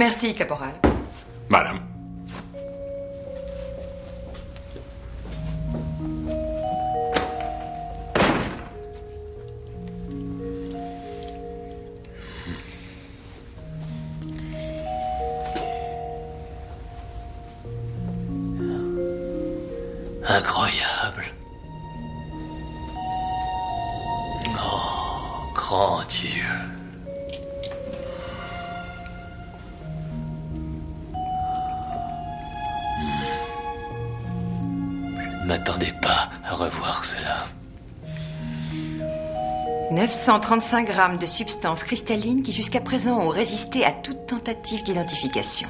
Merci, caporal. Madame. Incroyable. Oh, grand Dieu. Je ne m'attendais pas à revoir cela. 935 grammes de substances cristallines qui jusqu'à présent ont résisté à toute tentative d'identification.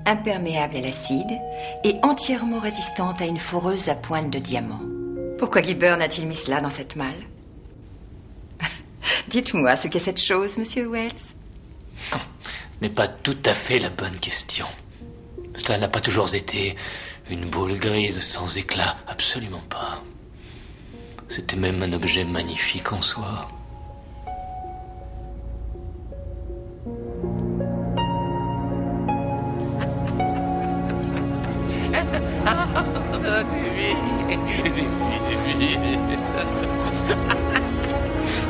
Imperméable à l'acide et entièrement résistante à une foreuse à pointe de diamant. Pourquoi Gibber n'a-t-il mis cela dans cette malle? Dites-moi ce qu'est cette chose, monsieur Wells. Ce n'est pas tout à fait la bonne question. Cela n'a pas toujours été une boule grise sans éclat, absolument pas. C'était même un objet magnifique en soi.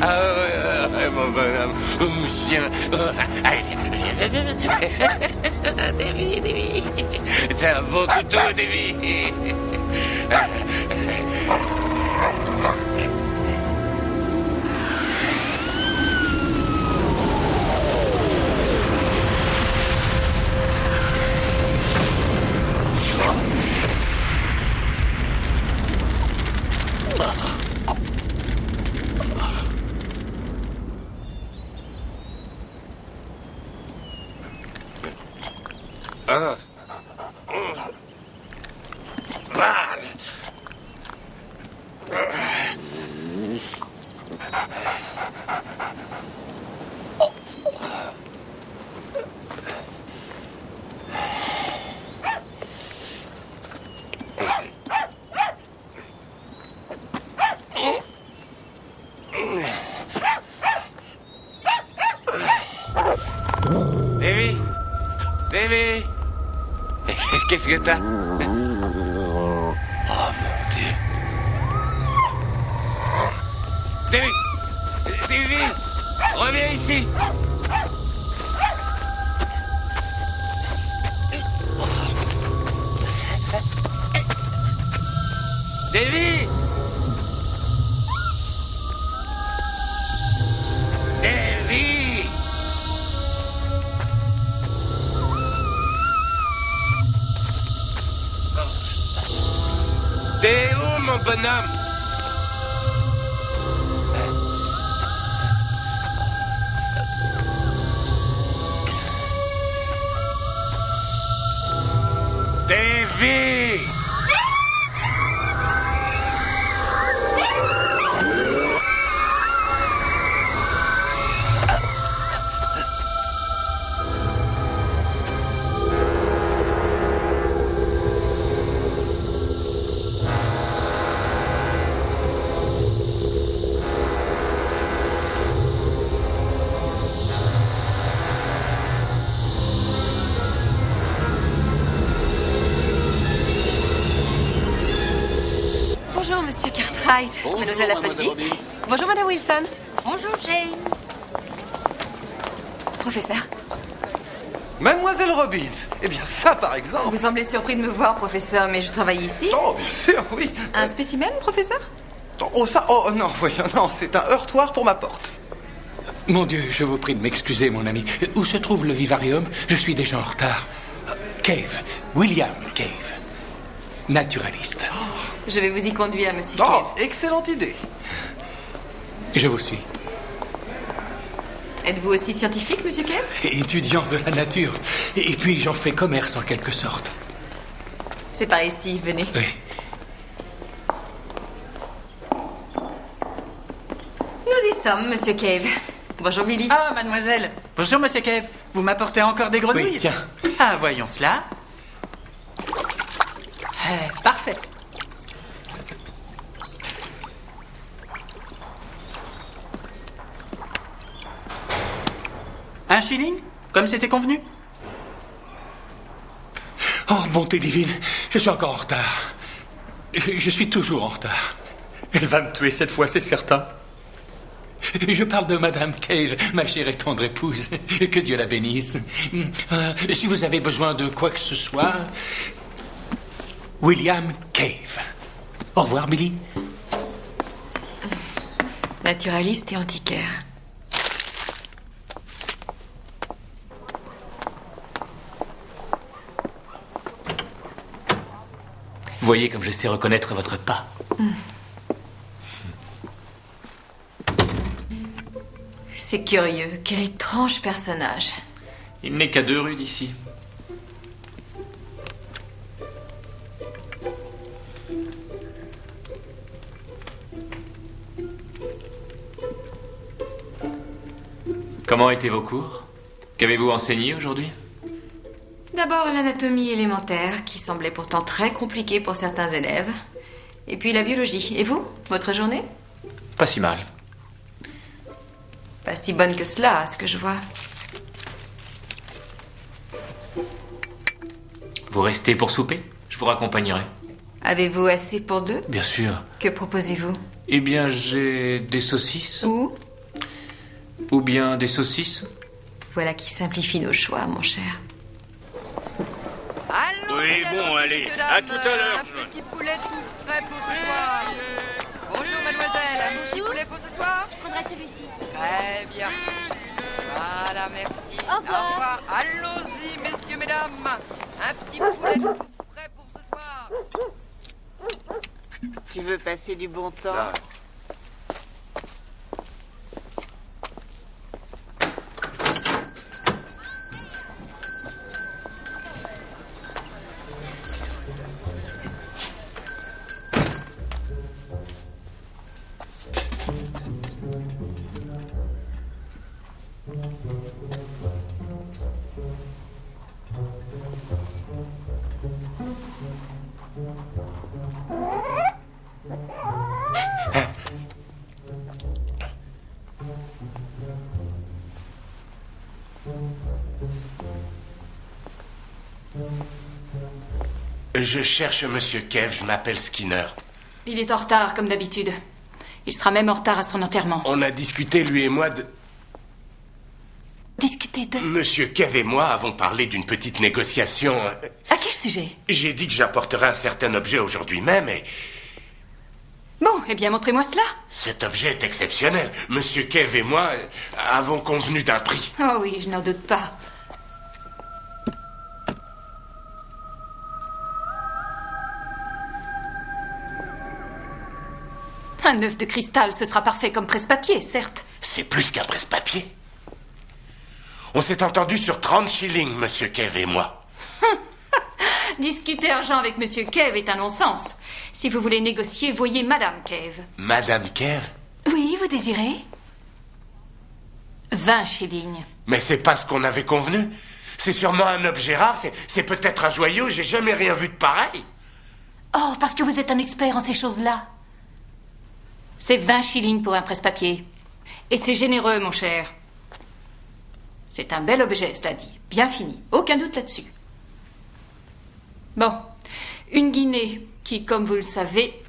Ah ouais, mon bonhomme, mon chien. Allez, viens. Davy. T'es un bon toutou, Davy. Davy. Qu'est-ce que t'as? Oh mon Dieu. Davy, reviens ici. Davy. T'es où, mon bonhomme? Davy! Bonjour, monsieur Cartwright. Bonjour, Mademoiselle Appleby. Robbins. Bonjour, madame Wilson. Bonjour, Jane. Professeur, Mademoiselle Robbins. Eh bien, ça, par exemple. vous semblez surpris de me voir, professeur, mais je travaille ici. Oh, bien sûr, oui. Un spécimen, professeur? Oh, ça. Oh, non, voyons, non, c'est un heurtoir pour ma porte. Mon Dieu, je vous prie de m'excuser, mon ami. Où se trouve le vivarium? Je suis déjà en retard. Cave. William Cave. Naturaliste. Je vais vous y conduire, monsieur Oh, Cave. excellente idée. Je vous suis. Êtes-vous aussi scientifique, monsieur Cave? Étudiant de la nature. Et puis j'en fais commerce en quelque sorte. C'est par ici, venez. Oui. Nous y sommes, monsieur Cave. Bonjour, Billy. Ah, mademoiselle. Bonjour, monsieur Cave. Vous m'apportez encore des grenouilles? Oui, tiens. Ah, voyons cela. Parfait. Un shilling? Comme c'était convenu? Oh, bonté divine, je suis encore en retard. Je suis toujours en retard. Elle va me tuer cette fois, c'est certain. Je parle de Madame Cave, ma chère et tendre épouse. Que Dieu la bénisse. Si vous avez besoin de quoi que ce soit... William Cave. Au revoir, Billy. Naturaliste et antiquaire. Voyez comme je sais reconnaître votre pas. C'est curieux. Quel étrange personnage. Il n'est qu'à 2 rues d'ici. Comment étaient vos cours? Qu'avez-vous enseigné aujourd'hui? D'abord l'anatomie élémentaire, qui semblait pourtant très compliquée pour certains élèves. Et puis la biologie. Et vous? Votre journée? Pas si mal. Pas si bonne que cela, à ce que je vois. Vous restez pour souper? Je vous raccompagnerai. Avez-vous assez pour 2? Bien sûr. Que proposez-vous? Eh bien, j'ai des saucisses. Où? Ou bien des saucisses. Voilà qui simplifie nos choix, mon cher. Oui, bon, allez, à tout à l'heure. Un petit poulet tout frais pour ce soir. Bonjour, mademoiselle. Un petit poulet pour ce soir? Je prendrai celui-ci. Très bien. Voilà, merci. Au revoir. Allons-y, messieurs, mesdames. Un petit poulet tout frais pour ce soir. Tu veux passer du bon temps? Je cherche Monsieur Cave, je m'appelle Skinner. Il est en retard, comme d'habitude. Il sera même en retard à son enterrement. On a discuté, lui et moi, de... Discuter de... Monsieur Cave et moi avons parlé d'une petite négociation. À quel sujet? J'ai dit que j'apporterais un certain objet aujourd'hui même et... Bon, eh bien, montrez-moi cela. Cet objet est exceptionnel. Monsieur Cave et moi avons convenu d'un prix. Oh oui, je n'en doute pas. Un œuf de cristal, ce sera parfait comme presse-papier, certes. C'est plus qu'un presse-papier. On s'est entendu sur 30 shillings, Monsieur Cave et moi. Discuter argent avec Monsieur Cave est un non-sens. Si vous voulez négocier, voyez Madame Cave. Madame Cave? Oui, vous désirez? 20 shillings. Mais c'est pas ce qu'on avait convenu. C'est sûrement un objet rare, c'est peut-être un joyau, j'ai jamais rien vu de pareil. Oh, parce que vous êtes un expert en ces choses-là. C'est 20 shillings pour un presse-papier. Et c'est généreux, mon cher. C'est un bel objet, cela dit. Bien fini. Aucun doute là-dessus. Bon. Une guinée qui, comme vous le savez,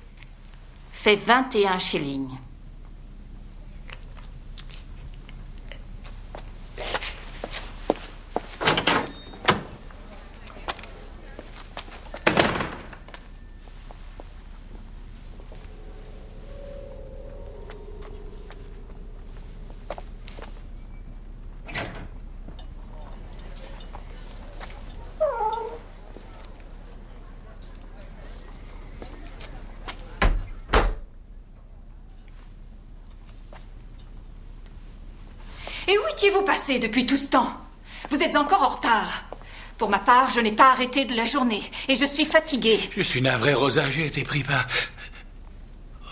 fait 21 shillings. Et où étiez-vous passé depuis tout ce temps? Vous êtes encore en retard. Pour ma part, je n'ai pas arrêté de la journée et je suis fatiguée. Je suis navré, Rosa, j'ai été pris par...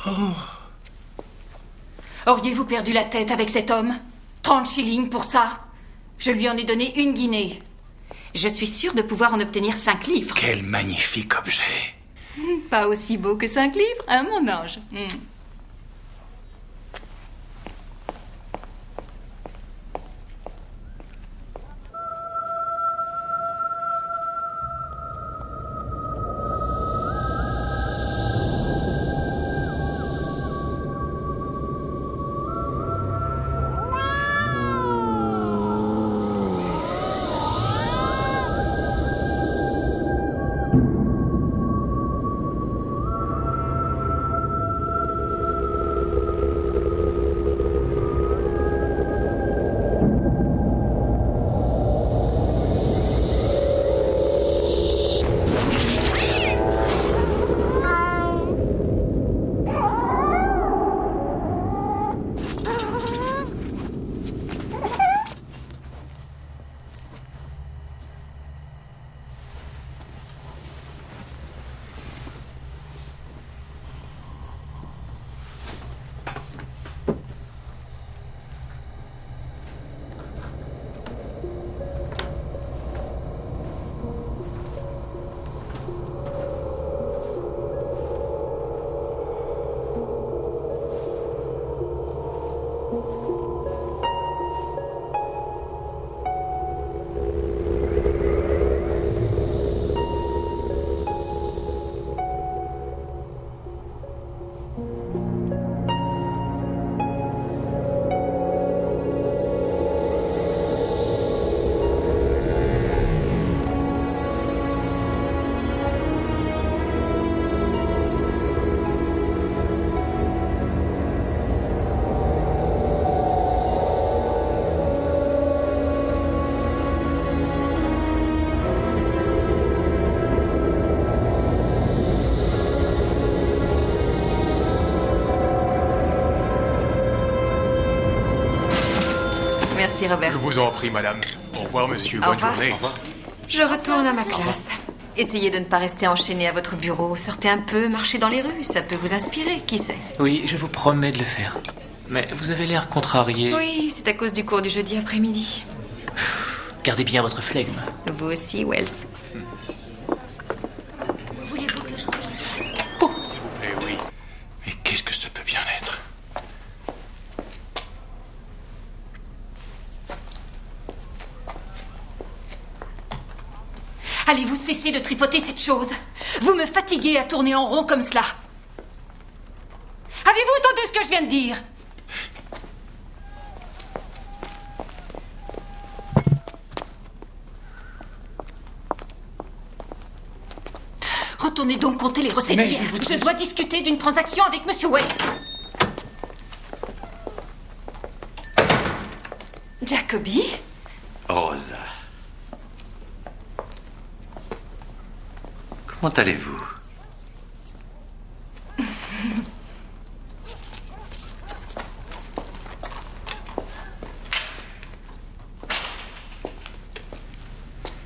Oh. Auriez-vous perdu la tête avec cet homme? 30 shillings pour ça? Je lui en ai donné 1 guinée. Je suis sûre de pouvoir en obtenir 5 livres. Quel magnifique objet. Pas aussi beau que 5 livres, hein, mon ange? Merci, Robert. Je vous en prie, madame. Au revoir, monsieur. Au Bonne revoir. journée. Au revoir. Je retourne à ma classe. Essayez de ne pas rester enchaîné à votre bureau. Sortez un peu, marchez dans les rues. Ça peut vous inspirer, qui sait. Oui, je vous promets de le faire. Mais vous avez l'air contrarié. Oui, c'est à cause du cours du jeudi après-midi. Gardez bien votre flegme. Vous aussi, Wells. Voulez-vous que je... Oh, s'il vous plaît, oui. Mais qu'est-ce que ça peut bien être? Allez-vous cesser de tripoter cette chose? Vous me fatiguez à tourner en rond comme cela. Avez-vous entendu ce que je viens de dire? Retournez donc compter les recettes d'hier. Je dois discuter d'une transaction avec Monsieur West. Jacobi? Rosa. Comment allez-vous?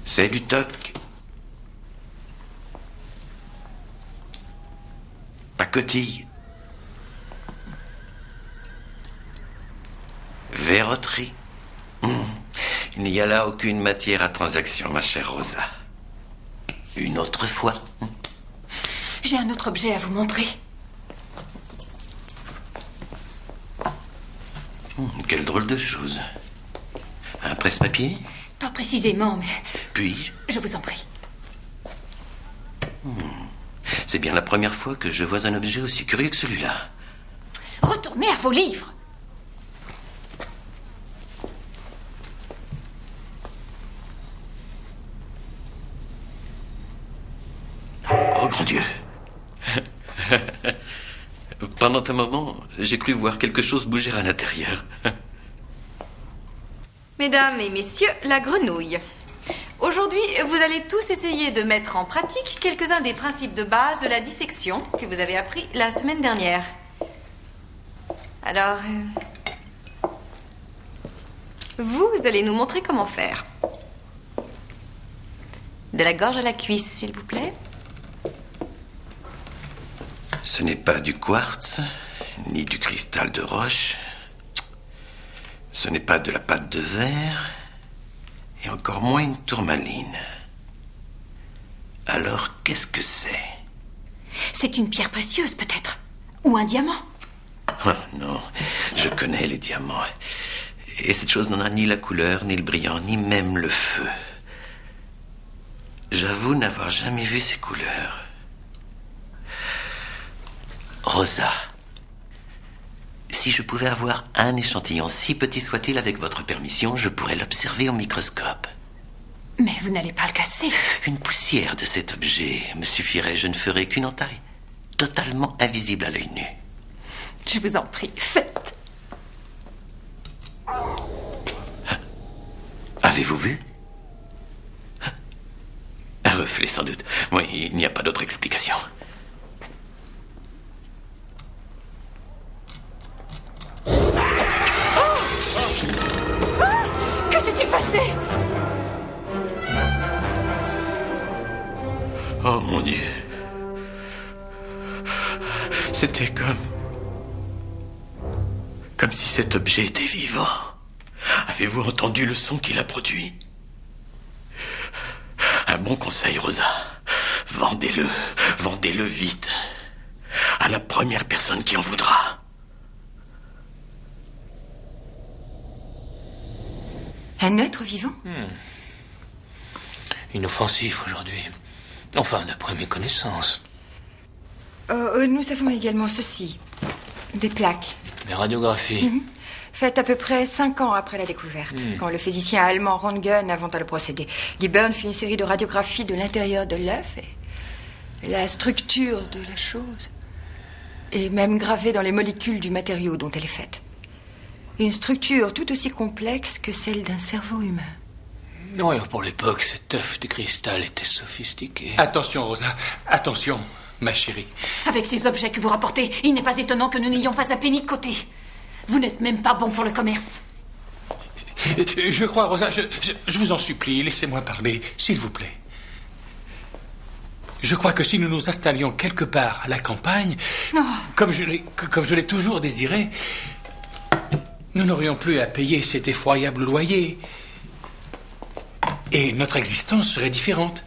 C'est du toc. Pacotille. Verroterie. Il n'y a là aucune matière à transaction, ma chère Rosa. Une autre fois. J'ai un autre objet à vous montrer. Quelle drôle de chose. Un presse-papier? Pas précisément, mais Puis-je? je vous en prie. C'est bien la première fois que je vois un objet aussi curieux que celui-là. Retournez à vos livres. Oh mon Dieu. Pendant un moment, j'ai cru voir quelque chose bouger à l'intérieur. Mesdames et messieurs, la grenouille. Aujourd'hui, vous allez tous essayer de mettre en pratique quelques-uns des principes de base de la dissection que vous avez appris la semaine dernière. Alors, vous allez nous montrer comment faire. De la gorge à la cuisse, s'il vous plaît. Ce n'est pas du quartz, ni du cristal de roche. Ce n'est pas de la pâte de verre, et encore moins une tourmaline. Alors, qu'est-ce que c'est? C'est une pierre précieuse, peut-être. Ou un diamant. Ah, non, je connais les diamants. Et cette chose n'en a ni la couleur, ni le brillant, ni même le feu. J'avoue n'avoir jamais vu ces couleurs. Rosa, si je pouvais avoir un échantillon, si petit soit-il, avec votre permission, je pourrais l'observer au microscope. Mais vous n'allez pas le casser. Une poussière de cet objet me suffirait. Je ne ferais qu'une entaille, totalement invisible à l'œil nu. Je vous en prie, faites. Avez-vous vu? Un reflet, sans doute. Oui, il n'y a pas d'autre explication. Que s'est-il passé? Oh mon Dieu. C'était comme si cet objet était vivant. Avez-vous entendu le son qu'il a produit? Un bon conseil, Rosa. Vendez-le. Vendez-le vite. À la première personne qui en voudra. Un être vivant? Inoffensif aujourd'hui. Enfin, d'après mes connaissances. Nous avons également ceci. Des plaques. Des radiographies. Faites à peu près 5 ans après la découverte, quand le physicien allemand Röntgen inventa le procédé. Gibbon fit une série de radiographies de l'intérieur de l'œuf et la structure de la chose est même gravée dans les molécules du matériau dont elle est faite. Une structure tout aussi complexe que celle d'un cerveau humain. Oui, pour l'époque, cet œuf de cristal était sophistiqué. Attention, Rosa. Attention, ma chérie. Avec ces objets que vous rapportez, il n'est pas étonnant que nous n'ayons pas un penny de côté. Vous n'êtes même pas bon pour le commerce. Je crois, Rosa, je vous en supplie, laissez-moi parler, s'il vous plaît. Je crois que si nous nous installions quelque part à la campagne, comme je l'ai toujours désiré, nous n'aurions plus à payer cet effroyable loyer. Et notre existence serait différente.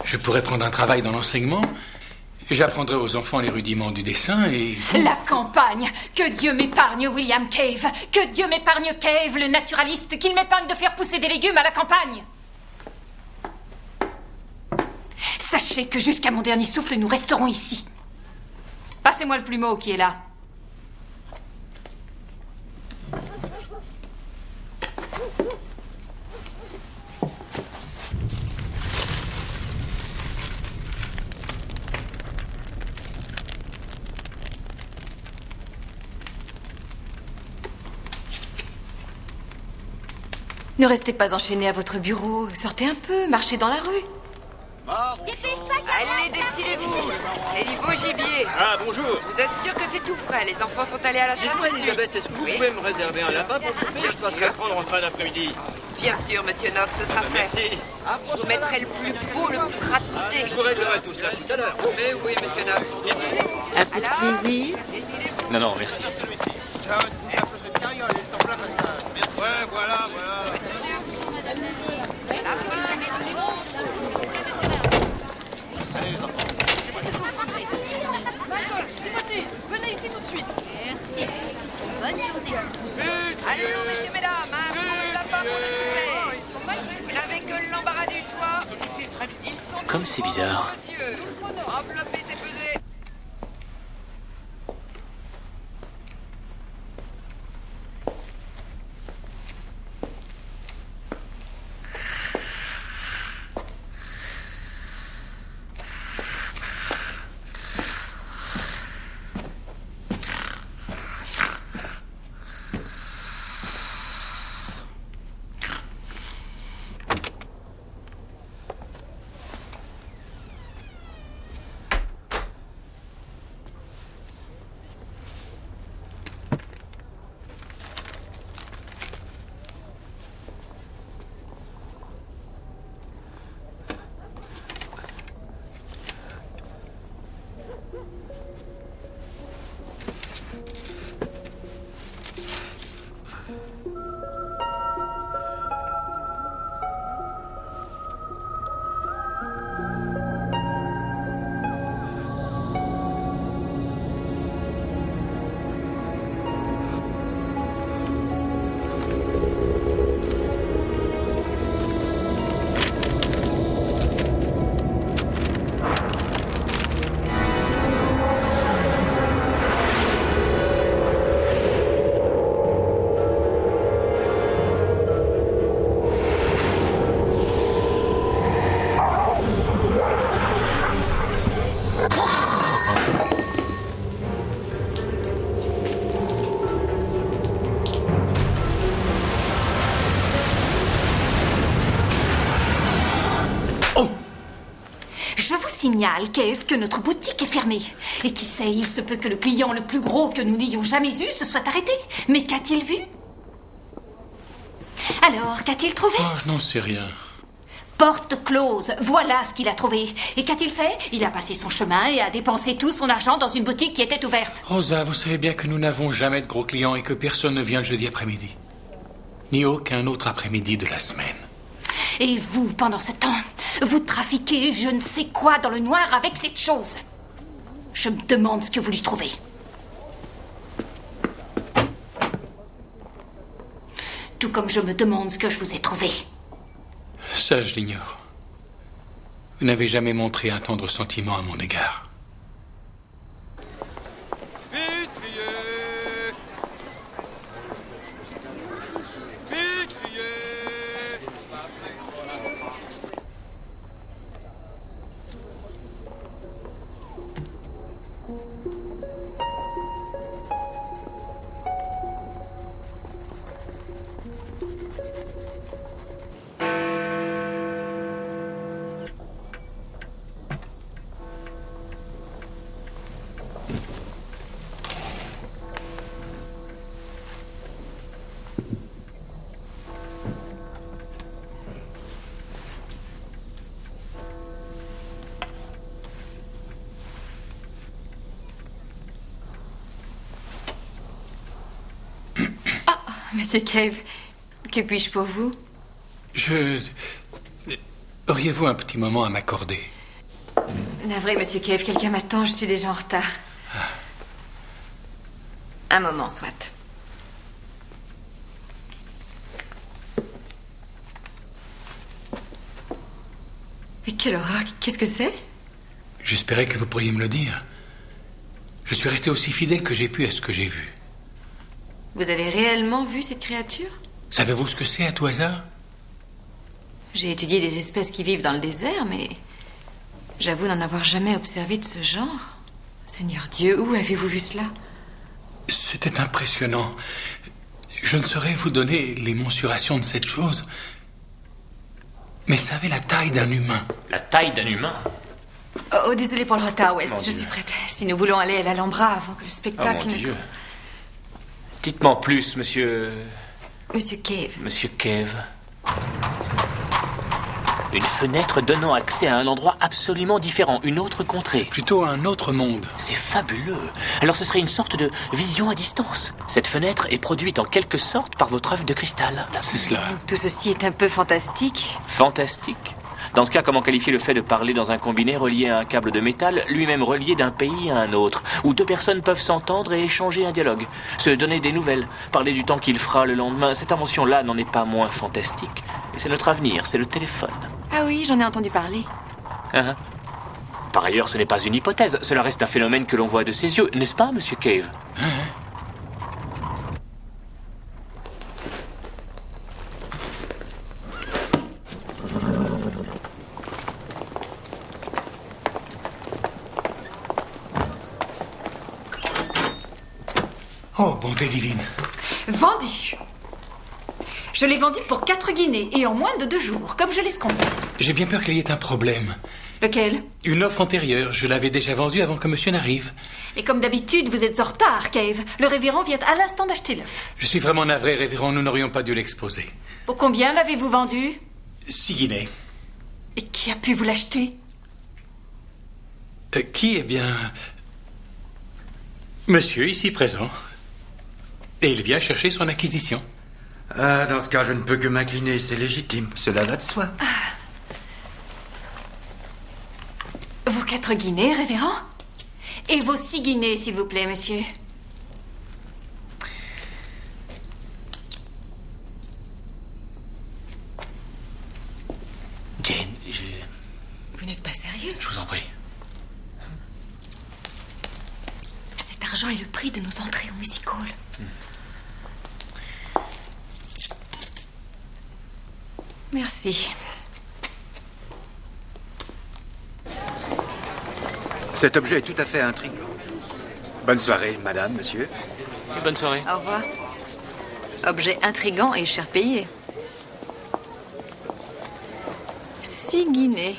Je pourrais prendre un travail dans l'enseignement. J'apprendrai aux enfants les rudiments du dessin et... La campagne! Que Dieu m'épargne, William Cave! Que Dieu m'épargne, Cave, le naturaliste, qu'il m'épargne de faire pousser des légumes à la campagne! Sachez que jusqu'à mon dernier souffle, nous resterons ici. Passez-moi le plumeau qui est là. Ne restez pas enchaîné à votre bureau. Sortez un peu, marchez dans la rue. Dépêche-toi, allez, décidez-vous. C'est du beau gibier. Ah, bonjour. Je vous assure que c'est tout frais. Les enfants sont allés à la chasse. Dites-moi, Elisabeth, est-ce que vous pouvez me réserver un lapin pour le souper? Je passerai prendre en fin d'après-midi. Bien sûr, monsieur Knox, ce sera fait. Merci. Je vous mettrai le plus beau, le plus gras de Je vous réglerai tout cela tout à l'heure. Mais oui, monsieur Knox. Un peu de plaisir? Non, non, merci. Ouais, voilà. Timothy, venez ici tout de suite. Merci. Bonne journée. Allons, messieurs, mesdames, prenez la part pour le souper. Vous n'avez que l'embarras du choix. Ils sont Comme c'est bizarre. monsieur. Enveloppez et pesez. Signale, Cave, que notre boutique est fermée. Et qui sait, il se peut que le client le plus gros que nous n'ayons jamais eu se soit arrêté. Mais qu'a-t-il vu? Alors, qu'a-t-il trouvé? Oh, je n'en sais rien. Porte close, voilà ce qu'il a trouvé. Et qu'a-t-il fait? Il a passé son chemin et a dépensé tout son argent dans une boutique qui était ouverte. Rosa, vous savez bien que nous n'avons jamais de gros clients et que personne ne vient le jeudi après-midi. Ni aucun autre après-midi de la semaine. Et vous, pendant ce temps, vous trafiquez je ne sais quoi dans le noir avec cette chose. Je me demande ce que vous lui trouvez. Tout comme je me demande ce que je vous ai trouvé. Ça, je l'ignore. Vous n'avez jamais montré un tendre sentiment à mon égard. Monsieur Cave, que puis-je pour vous? Auriez-vous un petit moment à m'accorder? Navré, Monsieur Cave, quelqu'un m'attend, je suis déjà en retard. Un moment, soit. Mais quelle horreur, qu'est-ce que c'est? J'espérais que vous pourriez me le dire. Je suis resté aussi fidèle que j'ai pu à ce que j'ai vu. Vous avez réellement vu cette créature? Savez-vous ce que c'est à tout hasard? J'ai étudié des espèces qui vivent dans le désert, mais j'avoue n'en avoir jamais observé de ce genre. Seigneur Dieu, où avez-vous vu cela? C'était impressionnant. Je ne saurais vous donner les mensurations de cette chose, mais ça avait la taille d'un humain. La taille d'un humain? Oh, désolé pour le retard, Wells. Mon Je Dieu. suis prête. Si nous voulons aller à l'Alhambra avant que le Oh spectacle... mon Dieu. Dites-moi en plus, monsieur... Monsieur Cave. Monsieur Cave. Une fenêtre donnant accès à un endroit absolument différent, une autre contrée. Plutôt un autre monde. C'est fabuleux. Alors ce serait une sorte de vision à distance. Cette fenêtre est produite en quelque sorte par votre œuvre de cristal. C'est cela. Tout ceci est un peu fantastique. Fantastique. Dans ce cas, comment qualifier le fait de parler dans un combiné relié à un câble de métal, lui-même relié d'un pays à un autre, où deux personnes peuvent s'entendre et échanger un dialogue, se donner des nouvelles, parler du temps qu'il fera le lendemain. Cette invention-là n'en est pas moins fantastique. Et c'est notre avenir, c'est le téléphone. Ah oui, j'en ai entendu parler. Hein? Par ailleurs, ce n'est pas une hypothèse, cela reste un phénomène que l'on voit de ses yeux, n'est-ce pas, monsieur Cave? Oh, bonté divine. Vendu. Je l'ai vendu pour 4 guinées et en moins de 2 jours, comme je l'escomptais. J'ai bien peur qu'il y ait un problème. Lequel? Une offre antérieure, je l'avais déjà vendue avant que monsieur n'arrive. Et comme d'habitude, vous êtes en retard, Cave. Le révérend vient à l'instant d'acheter l'œuf. Je suis vraiment navré, révérend, nous n'aurions pas dû l'exposer. Pour combien l'avez-vous vendu? 6 guinées. Et qui a pu vous l'acheter? Qui? Eh bien... Monsieur, ici présent. Et il vient chercher son acquisition. Ah, dans ce cas, je ne peux que m'incliner, c'est légitime. Cela va de soi. Vos 4 guinées, révérend? Et vos 6 guinées, s'il vous plaît, monsieur. Jane, Vous n'êtes pas sérieux? je vous en prie. Cet argent est le prix de nos entrées au music hall. Merci. Cet objet est tout à fait intriguant. Bonne soirée, madame, monsieur. Bonne soirée. Au revoir. Objet intrigant et cher payé. 6 guinées.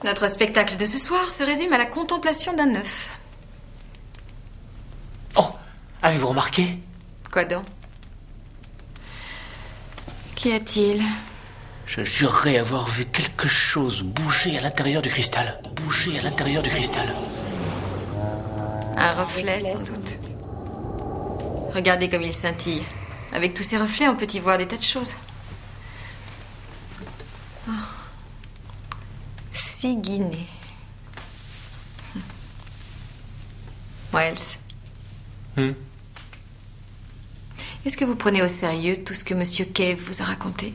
Notre spectacle de ce soir se résume à la contemplation d'un œuf. Oh, avez-vous remarqué? Quoi donc? Qu'y a-t-il? Je jurerais avoir vu quelque chose bouger à l'intérieur du cristal. Bouger à l'intérieur du cristal. Un reflet, sans doute. Regardez comme il scintille. Avec tous ces reflets, on peut y voir des tas de choses. Oh. 6 guinées. Wells. Est-ce que vous prenez au sérieux tout ce que Monsieur Cave vous a raconté?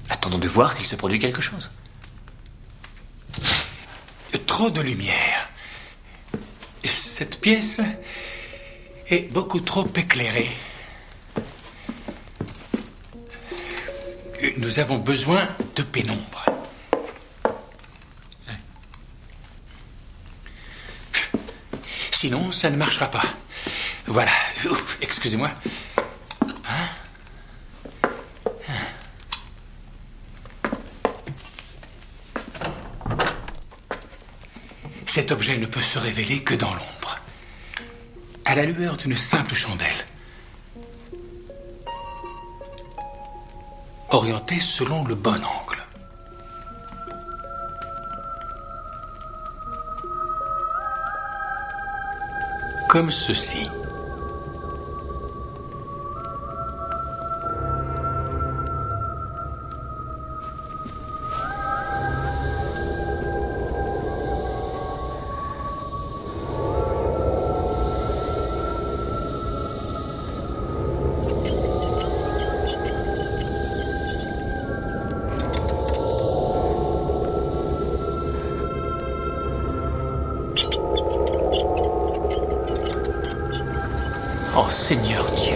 Attendons de voir s'il se produit quelque chose. Trop de lumière. Cette pièce est beaucoup trop éclairée. Nous avons besoin de pénombre. Sinon, ça ne marchera pas. Voilà. Ouf, excusez-moi. Cet objet ne peut se révéler que dans l'ombre, à la lueur d'une simple chandelle, orientée selon le bon angle. Comme ceci. Seigneur Dieu.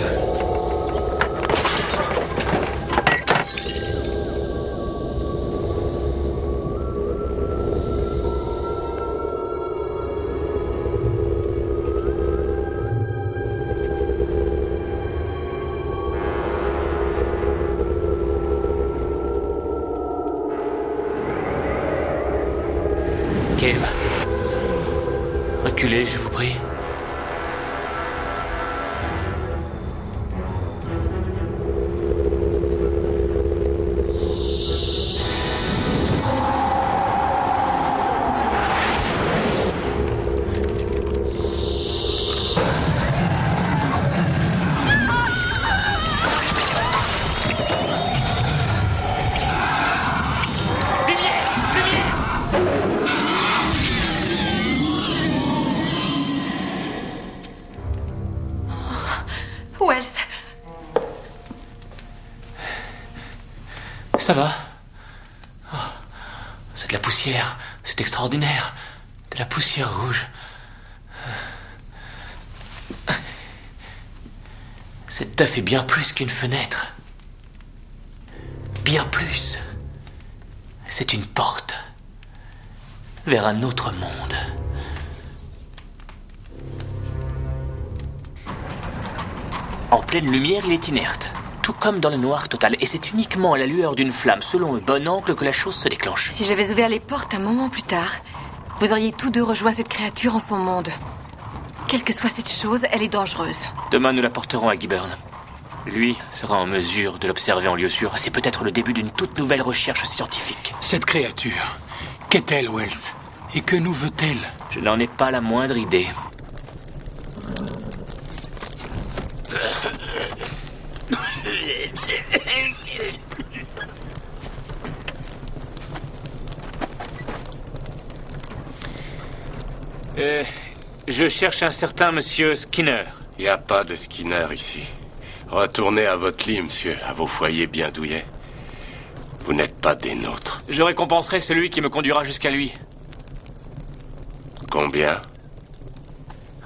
Cave. Reculez, je vous prie. Wells, Ça va? Oh, c'est de la poussière. C'est extraordinaire. De la poussière rouge. Cette œuf est bien plus qu'une fenêtre. Bien plus. C'est une porte. Vers un autre monde. En pleine lumière, il est inerte. Tout comme dans le noir total. Et c'est uniquement à la lueur d'une flamme, selon le bon angle, que la chose se déclenche. si j'avais ouvert les portes un moment plus tard, vous auriez tous deux rejoint cette créature en son monde. Quelle que soit cette chose, elle est dangereuse. Demain, nous la porterons à Gibburn. Lui sera en mesure de l'observer en lieu sûr. C'est peut-être le début d'une toute nouvelle recherche scientifique. Cette créature, qu'est-elle, Wells? Et que nous veut-elle? Je n'en ai pas la moindre idée. Je cherche un certain monsieur Skinner. Il n'y a pas de Skinner ici. Retournez à votre lit, monsieur, à vos foyers bien douillets. Vous n'êtes pas des nôtres. Je récompenserai celui qui me conduira jusqu'à lui. Combien?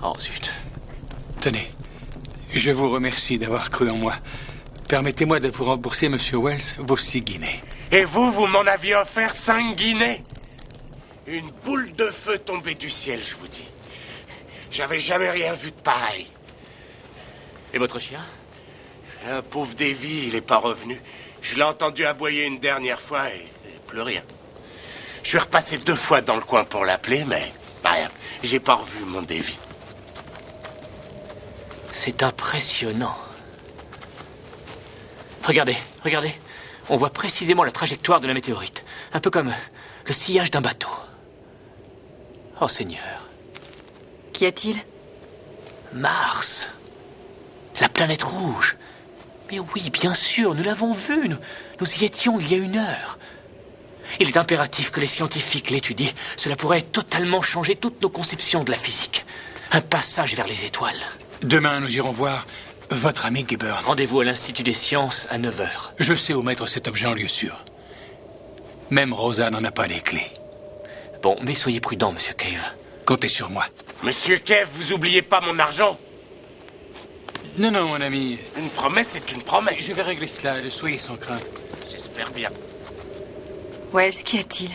Oh, zut. Tenez, je vous remercie d'avoir cru en moi. Permettez-moi de vous rembourser, monsieur Wells, vos 6 guinées. Et vous m'en aviez offert 5 guinées? Une boule de feu tombée du ciel, je vous dis. J'avais jamais rien vu de pareil. Et votre chien? Un pauvre Davy, il n'est pas revenu. Je l'ai entendu aboyer une dernière fois et plus rien. Je suis repassé 2 fois dans le coin pour l'appeler, mais rien. J'ai pas revu mon Davy. C'est impressionnant. Regardez, regardez. On voit précisément la trajectoire de la météorite. Un peu comme le sillage d'un bateau. Oh Seigneur. Qu'y a-t-il? Mars. La planète rouge. Mais oui, bien sûr, nous l'avons vu. Nous y étions il y a 1 heure. Il est impératif que les scientifiques l'étudient. Cela pourrait totalement changer toutes nos conceptions de la physique. Un passage vers les étoiles. Demain, nous irons voir votre ami Gibburn. Rendez-vous à l'Institut des sciences à 9h. Je sais où mettre cet objet en lieu sûr. Même Rosa n'en a pas les clés. Bon, mais soyez prudent, monsieur Cave. Comptez sur moi. Monsieur Kev, vous oubliez pas mon argent? Non, non, mon ami. Une promesse est une promesse. Je vais régler cela, soyez sans crainte. J'espère bien. Wells, qu'y a-t-il?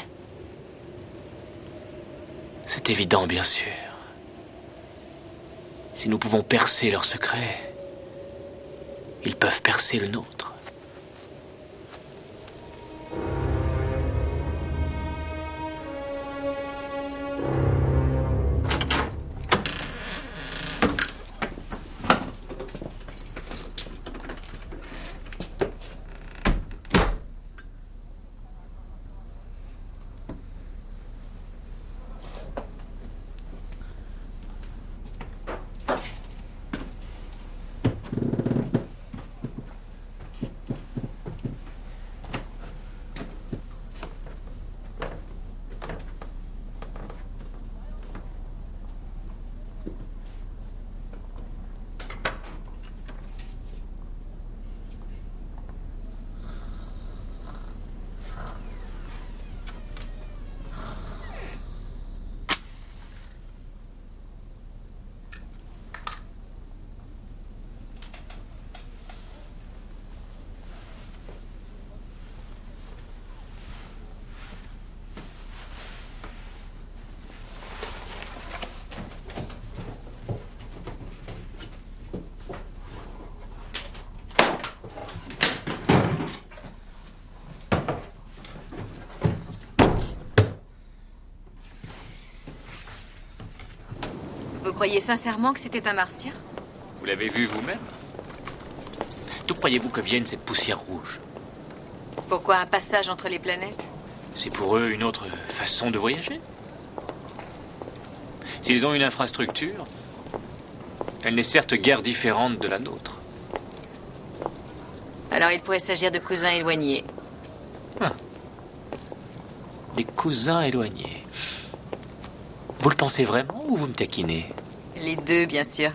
C'est évident, bien sûr. Si nous pouvons percer leur secret, ils peuvent percer le nôtre. croyez sincèrement que c'était un martien? Vous l'avez vu vous-même? D'où croyez-vous que vienne cette poussière rouge? Pourquoi un passage entre les planètes? C'est pour eux une autre façon de voyager. S'ils ont une infrastructure, elle n'est certes guère différente de la nôtre. Alors il pourrait s'agir de cousins éloignés. Des cousins éloignés. Vous le pensez vraiment ou vous me taquinez? Les deux, bien sûr.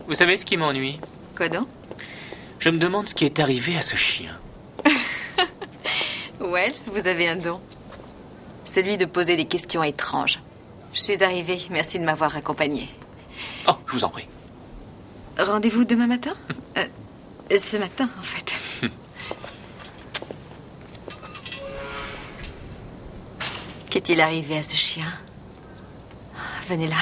Vous savez ce qui m'ennuie? Quoi donc? Je me demande ce qui est arrivé à ce chien. Wells, vous avez un don. Celui de poser des questions étranges. Je suis arrivée, merci de m'avoir accompagnée. Oh, je vous en prie. Rendez-vous demain matin? Ce matin, en fait. Qu'est-il arrivé à ce chien? Venez là.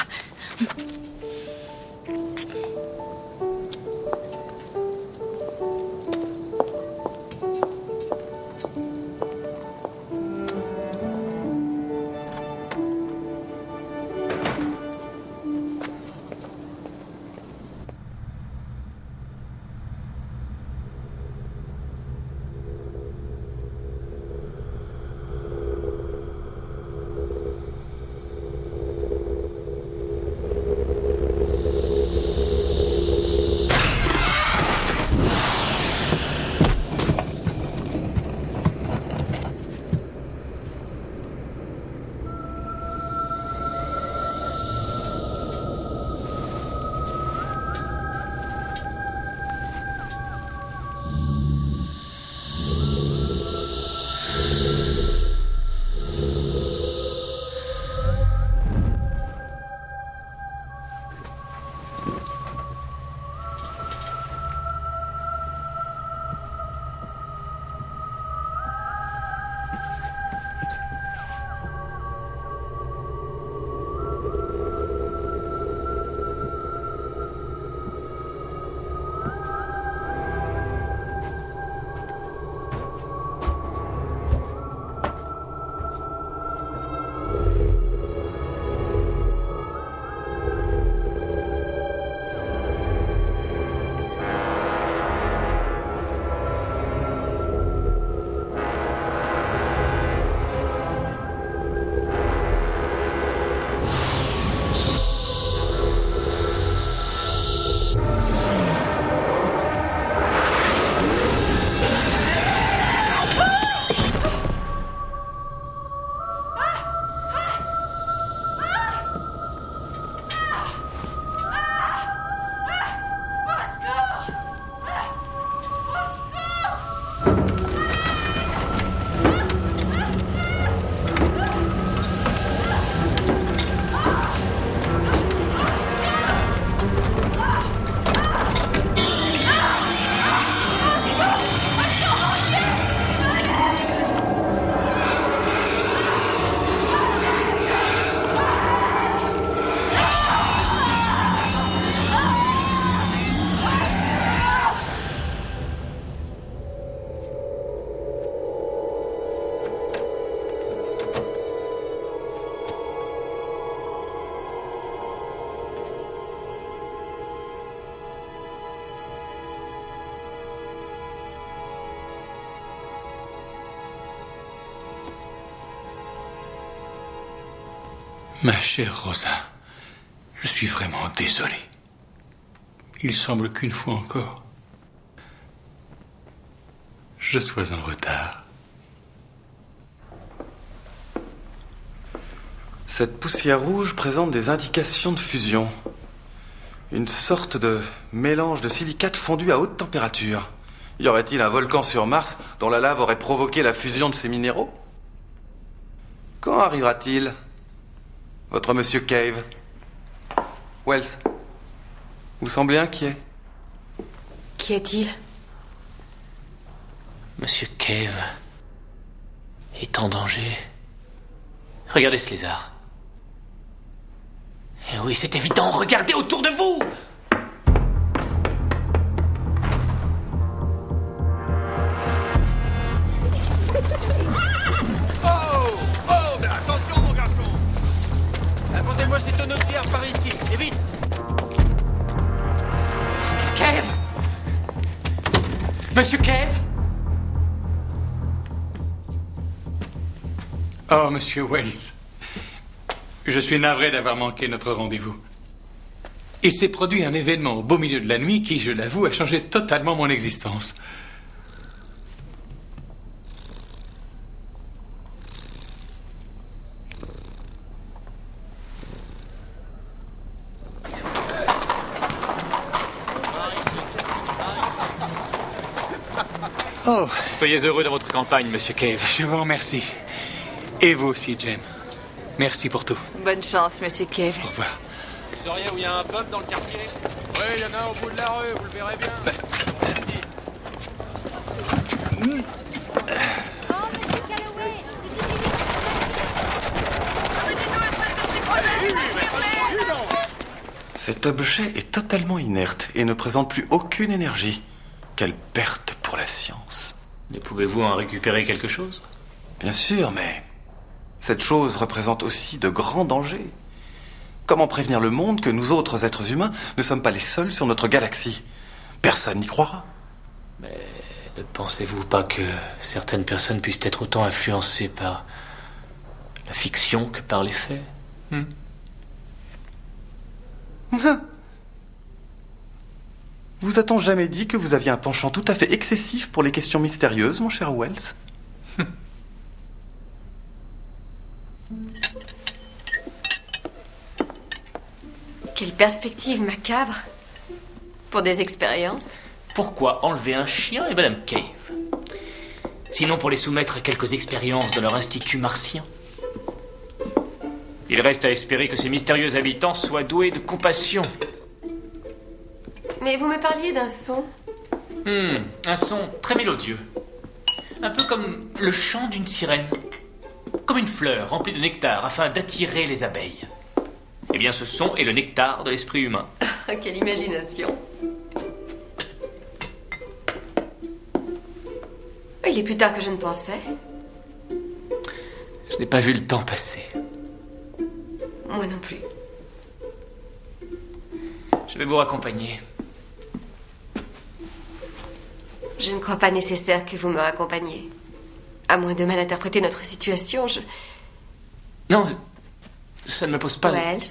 Ma chère Rosa, je suis vraiment désolé. Il semble qu'une fois encore, je sois en retard. Cette poussière rouge présente des indications de fusion. Une sorte de mélange de silicate fondu à haute température. Y aurait-il un volcan sur Mars dont la lave aurait provoqué la fusion de ces minéraux? Quand arrivera-t-il, votre monsieur Cave? Wells, vous semblez inquiet. Qu'y a-t-il? Monsieur Cave est en danger. Regardez ce lézard. Eh oui, c'est évident, regardez autour de vous! Oh, mais attention, mon garçon! Apportez-moi ces tonneaux de pierre par ici, et vite! Monsieur Cave? Oh, Monsieur Wells. Je suis navré d'avoir manqué notre rendez-vous. Il s'est produit un événement au beau milieu de la nuit qui, je l'avoue, a changé totalement mon existence. Oh, Soyez heureux dans votre campagne, Monsieur Cave. je vous remercie. Et vous aussi, Jem. Merci pour tout. Bonne chance, Monsieur Cave. Au revoir. Vous sauriez où il y a un pub dans le quartier? Oui, il y en a un au bout de la rue, vous le verrez bien. Merci. Cet objet est totalement inerte et ne présente plus aucune énergie. Quelle perte pour la science. Ne pouvez-vous en récupérer quelque chose? Bien sûr, mais cette chose représente aussi de grands dangers. Comment prévenir le monde que nous autres êtres humains ne sommes pas les seuls sur notre galaxie? Personne n'y croira. Mais ne pensez-vous pas que certaines personnes puissent être autant influencées par la fiction que par les faits? Vous a-t-on jamais dit que vous aviez un penchant tout à fait excessif pour les questions mystérieuses, mon cher Wells? Quelle perspective macabre pour des expériences. Pourquoi enlever un chien et Madame Cave? Sinon pour les soumettre à quelques expériences de leur institut martien. Il reste à espérer que ces mystérieux habitants soient doués de compassion. Mais vous me parliez d'un son. Un son très mélodieux. Un peu comme le chant d'une sirène. Comme une fleur remplie de nectar afin d'attirer les abeilles. Eh bien, ce son est le nectar de l'esprit humain. Quelle imagination. Il est plus tard que je ne pensais. Je n'ai pas vu le temps passer. Moi non plus. Je vais vous raccompagner. Je ne crois pas nécessaire que vous me raccompagniez. À moins de mal interpréter notre situation, je... Non, ça ne me pose pas... Wells.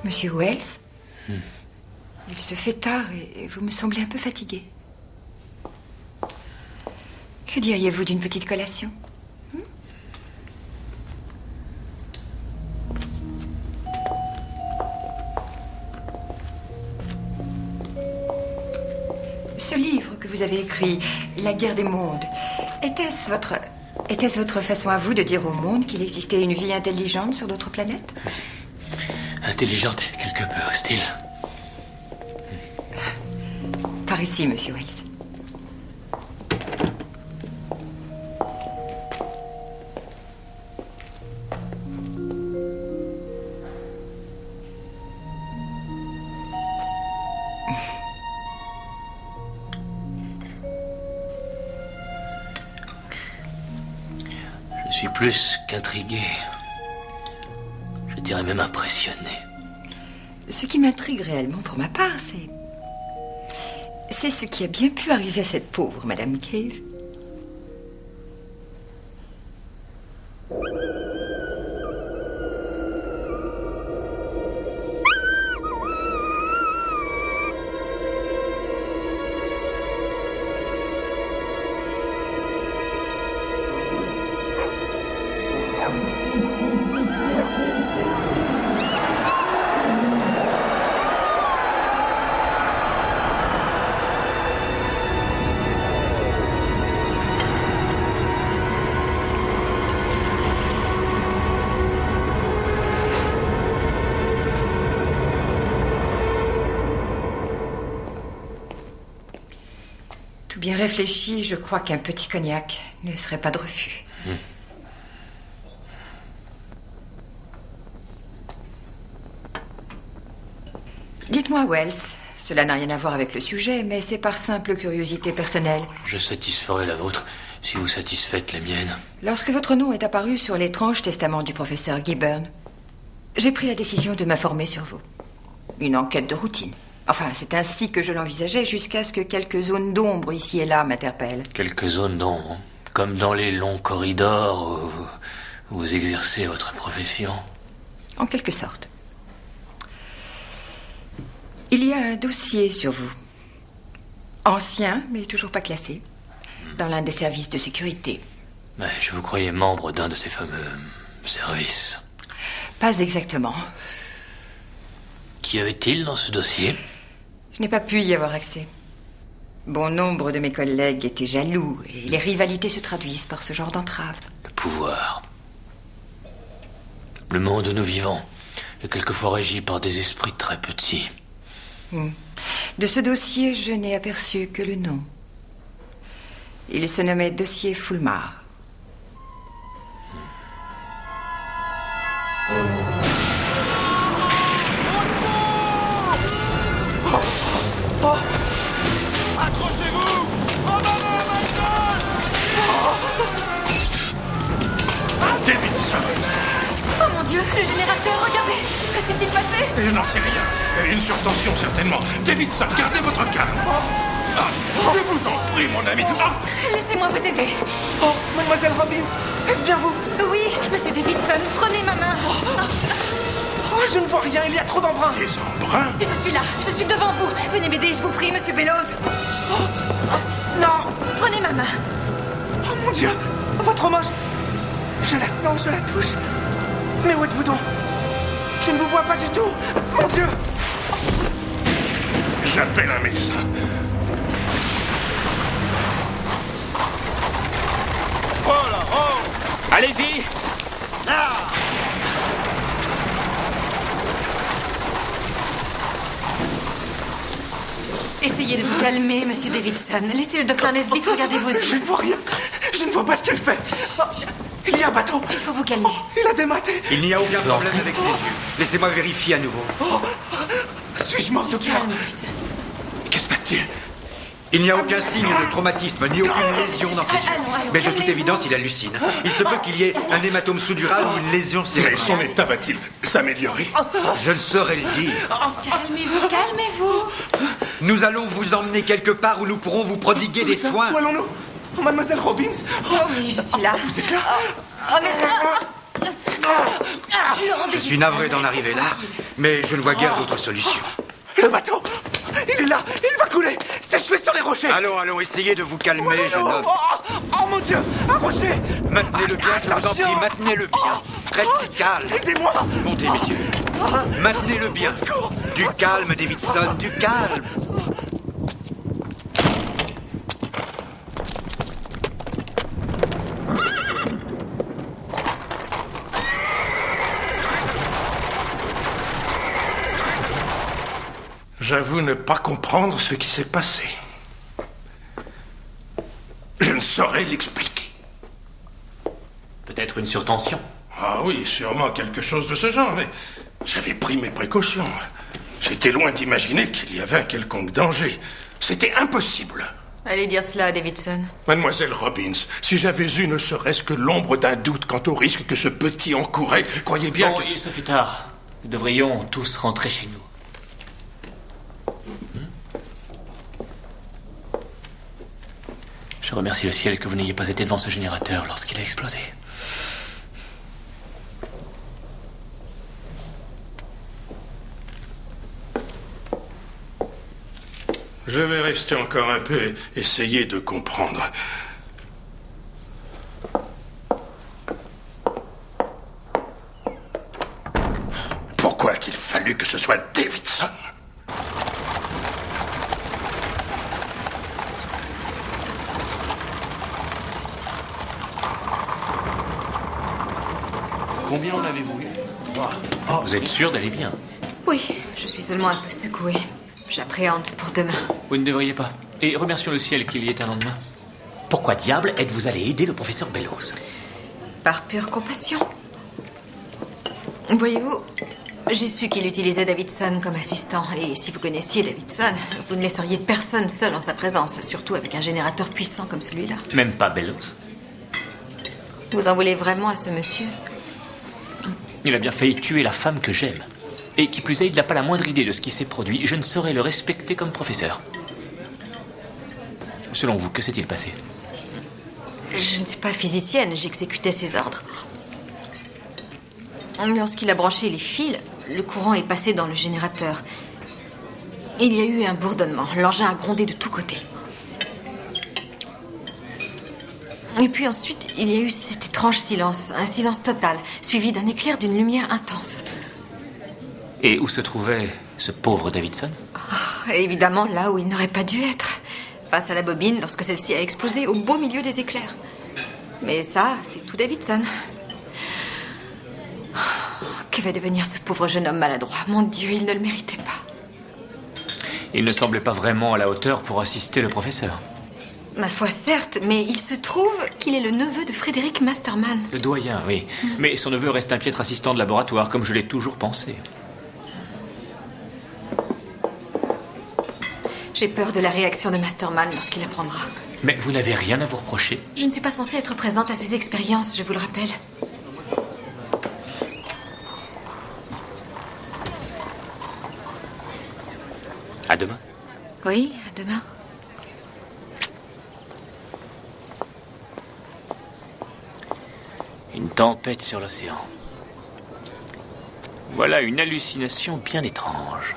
Monsieur Wells, il se fait tard et vous me semblez un peu fatigué. Que diriez-vous d'une petite collation? Ce livre que vous avez écrit, La guerre des mondes, était-ce votre façon à vous de dire au monde qu'il existait une vie intelligente sur d'autres planètes? Intelligente et quelque peu hostile. Par ici, Monsieur Wells. Je suis plus qu'intrigué. Je dirais même impressionné. Ce qui m'intrigue réellement pour ma part, c'est ce qui a bien pu arriver à cette pauvre Madame Cave. Tout bien réfléchi, je crois qu'un petit cognac ne serait pas de refus. Dites-moi, Wells, Cela n'a rien à voir avec le sujet, mais c'est par simple curiosité personnelle. Je satisferai la vôtre si vous satisfaites les miennes. Lorsque votre nom est apparu sur l'étrange testament du professeur Gibbon, j'ai pris la décision de m'informer sur vous. Une enquête de routine. Enfin, c'est ainsi que je l'envisageais jusqu'à ce que quelques zones d'ombre ici et là m'interpellent. Quelques zones d'ombre, comme dans les longs corridors où vous exercez votre profession. En quelque sorte. Il y a un dossier sur vous. Ancien, mais toujours pas classé. Dans l'un des services de sécurité. Mais je vous croyais membre d'un de ces fameux services. Pas exactement. Qu'y avait-il dans ce dossier? Je n'ai pas pu y avoir accès. Bon nombre de mes collègues étaient jaloux et les rivalités se traduisent par ce genre d'entrave. Le pouvoir. Le monde où nous vivons est quelquefois régi par des esprits très petits. De ce dossier, je n'ai aperçu que le nom. Il se nommait dossier Fulmar. Accrochez-vous! En avant, Michael! Davidson! Oh mon Dieu, le générateur, regardez! Que s'est-il passé? Je n'en sais rien. Une surtension, certainement. Davidson, gardez votre calme. Je vous en prie, mon ami. Laissez-moi vous aider. Oh, mademoiselle Robbins, est-ce bien vous? Oui, monsieur Davidson, prenez ma main. Oh, je ne vois rien, il y a trop d'embruns. Des embruns? Je suis là, je suis devant vous. Venez m'aider, je vous prie, monsieur Bellows. Non! Prenez ma main. Oh mon Dieu! Votre main, je la sens, je la touche. Mais où êtes-vous donc? Je ne vous vois pas du tout. Mon Dieu! J'appelle un médecin. Oh là, oh! Allez-y! Essayez de vous calmer, monsieur Davidson. Laissez le docteur Nesbitt regarder vos yeux. Je ne vois rien. Je ne vois pas ce qu'elle fait. Oh, il y a un bateau. Il faut vous calmer. Il a dématé. Il n'y a aucun problème avec ses yeux. Laissez-moi vérifier à nouveau. Suis-je mort de cœur? Calme, Davidson. Que se passe-t-il? Il n'y a aucun signe de traumatisme, ni aucune lésion dans ses yeux. Allons, Mais de toute calmez-vous. évidence, il hallucine. Il se peut qu'il y ait un hématome sous-dural ou une lésion Mais cérébrale. son état va-t-il s'améliorer? Je ne saurais le dire. Calmez-vous, calmez-vous. Nous allons vous emmener quelque part où nous pourrons vous prodiguer des soins. Où allons-nous? Oh, mademoiselle Robbins? Oh oui, je suis là. Vous êtes là? Oh, mais... Je suis navré d'en arriver là, mais je ne vois guère d'autre solution. Le bateau! Il est là! Il va couler! Sèche-le sur les rochers! Allons, essayez de vous calmer, jeune homme. Oh mon Dieu! Un rocher! Maintenez-le bien, je vous en Attention. prie, maintenez-le bien. Restez calme. Aidez-moi! Montez, messieurs. Maintenez-le bien. Du calme, Davidson, du calme. J'avoue ne pas comprendre ce qui s'est passé. Je ne saurais l'expliquer. Peut-être une surtension. Ah oui, sûrement quelque chose de ce genre, mais j'avais pris mes précautions. J'étais loin d'imaginer qu'il y avait un quelconque danger. C'était impossible. Allez dire cela à Davidson. Mademoiselle Robbins, si j'avais eu ne serait-ce que l'ombre d'un doute quant au risque que ce petit encourait, croyez bien Bon, que... il se fait tard. Nous devrions tous rentrer chez nous. Je remercie le ciel que vous n'ayez pas été devant ce générateur lorsqu'il a explosé. Je vais rester encore un peu et essayer de comprendre. Pourquoi a-t-il fallu que ce soit Davidson? Combien en avez-vous eu 3. Oh, vous êtes sûr d'aller bien? Oui, je suis seulement un peu secouée. J'appréhende pour demain. Vous ne devriez pas. Et remercions le ciel qu'il y ait un lendemain. Pourquoi diable êtes-vous allé aider le professeur Bellows? Par pure compassion. Voyez-vous, J'ai su qu'il utilisait Davidson comme assistant. Et si vous connaissiez Davidson, vous ne laisseriez personne seul en sa présence, surtout avec un générateur puissant comme celui-là. Même pas Bellows. Vous en voulez vraiment à ce monsieur? Il a bien failli tuer la femme que j'aime. Et qui plus est, il n'a pas la moindre idée de ce qui s'est produit. Je ne saurais le respecter comme professeur. Selon vous, que s'est-il passé? Je ne suis pas physicienne, j'exécutais ses ordres. Lorsqu'il a branché les fils, le courant est passé dans le générateur. Il y a eu un bourdonnement. L'engin a grondé de tous côtés. Et puis ensuite, il y a eu cet étrange silence, un silence total, suivi d'un éclair d'une lumière intense. Et où se trouvait ce pauvre Davidson? Évidemment, là où il n'aurait pas dû être. Face à la bobine, lorsque celle-ci a explosé au beau milieu des éclairs. Mais ça, c'est tout Davidson. Que va devenir ce pauvre jeune homme maladroit? Mon Dieu, il ne le méritait pas. Il ne semblait pas vraiment à la hauteur pour assister le professeur. Ma foi, certes, mais il se trouve qu'il est le neveu de Frédéric Masterman. Le doyen, oui. Mais son neveu reste un piètre assistant de laboratoire, comme je l'ai toujours pensé. J'ai peur de la réaction de Masterman lorsqu'il apprendra. Mais vous n'avez rien à vous reprocher? Je ne suis pas censée être présente à ses expériences, je vous le rappelle. À demain. Oui, à demain. Une tempête sur l'océan. Voilà une hallucination bien étrange.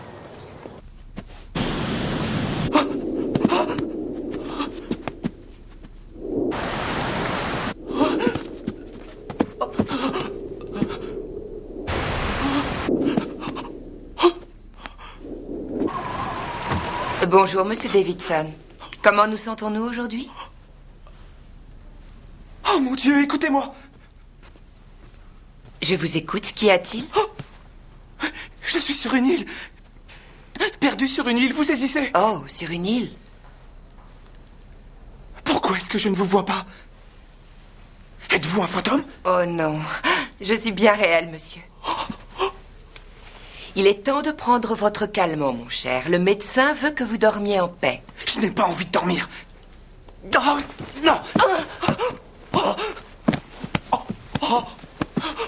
Bonjour, monsieur Davidson. Comment nous sentons-nous aujourd'hui? Oh mon Dieu, écoutez-moi! Je vous écoute. Qu'y a-t-il? Je suis sur une île. Perdu sur une île, vous saisissez? Oh, sur une île? Pourquoi est-ce que je ne vous vois pas? Êtes-vous un fantôme? Oh non, je suis bien réel, monsieur. Il est temps de prendre votre calme, mon cher. Le médecin veut que vous dormiez en paix. Je n'ai pas envie de dormir. Oh, non!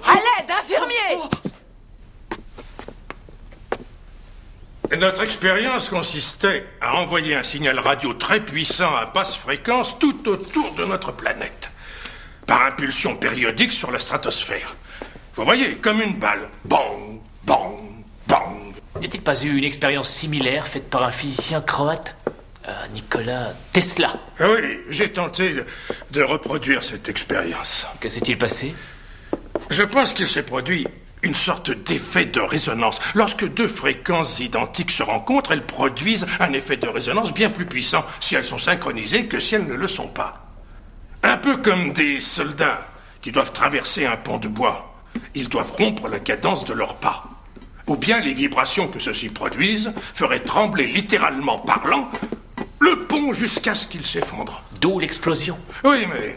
À l'aide, infirmier! Notre expérience consistait à envoyer un signal radio très puissant à basse fréquence tout autour de notre planète, par impulsion périodique sur la stratosphère. Vous voyez, comme une balle. Bang, bang, bang. N'y a-t-il pas eu une expérience similaire faite par un physicien croate, Nikola Tesla? Oui, j'ai tenté de reproduire cette expérience. Que s'est-il passé? Je pense qu'il s'est produit une sorte d'effet de résonance. Lorsque deux fréquences identiques se rencontrent, elles produisent un effet de résonance bien plus puissant si elles sont synchronisées que si elles ne le sont pas. Un peu comme des soldats qui doivent traverser un pont de bois. Ils doivent rompre la cadence de leurs pas. Ou bien les vibrations que ceux-ci produisent feraient trembler, littéralement parlant, le pont jusqu'à ce qu'il s'effondre. D'où l'explosion. Oui, mais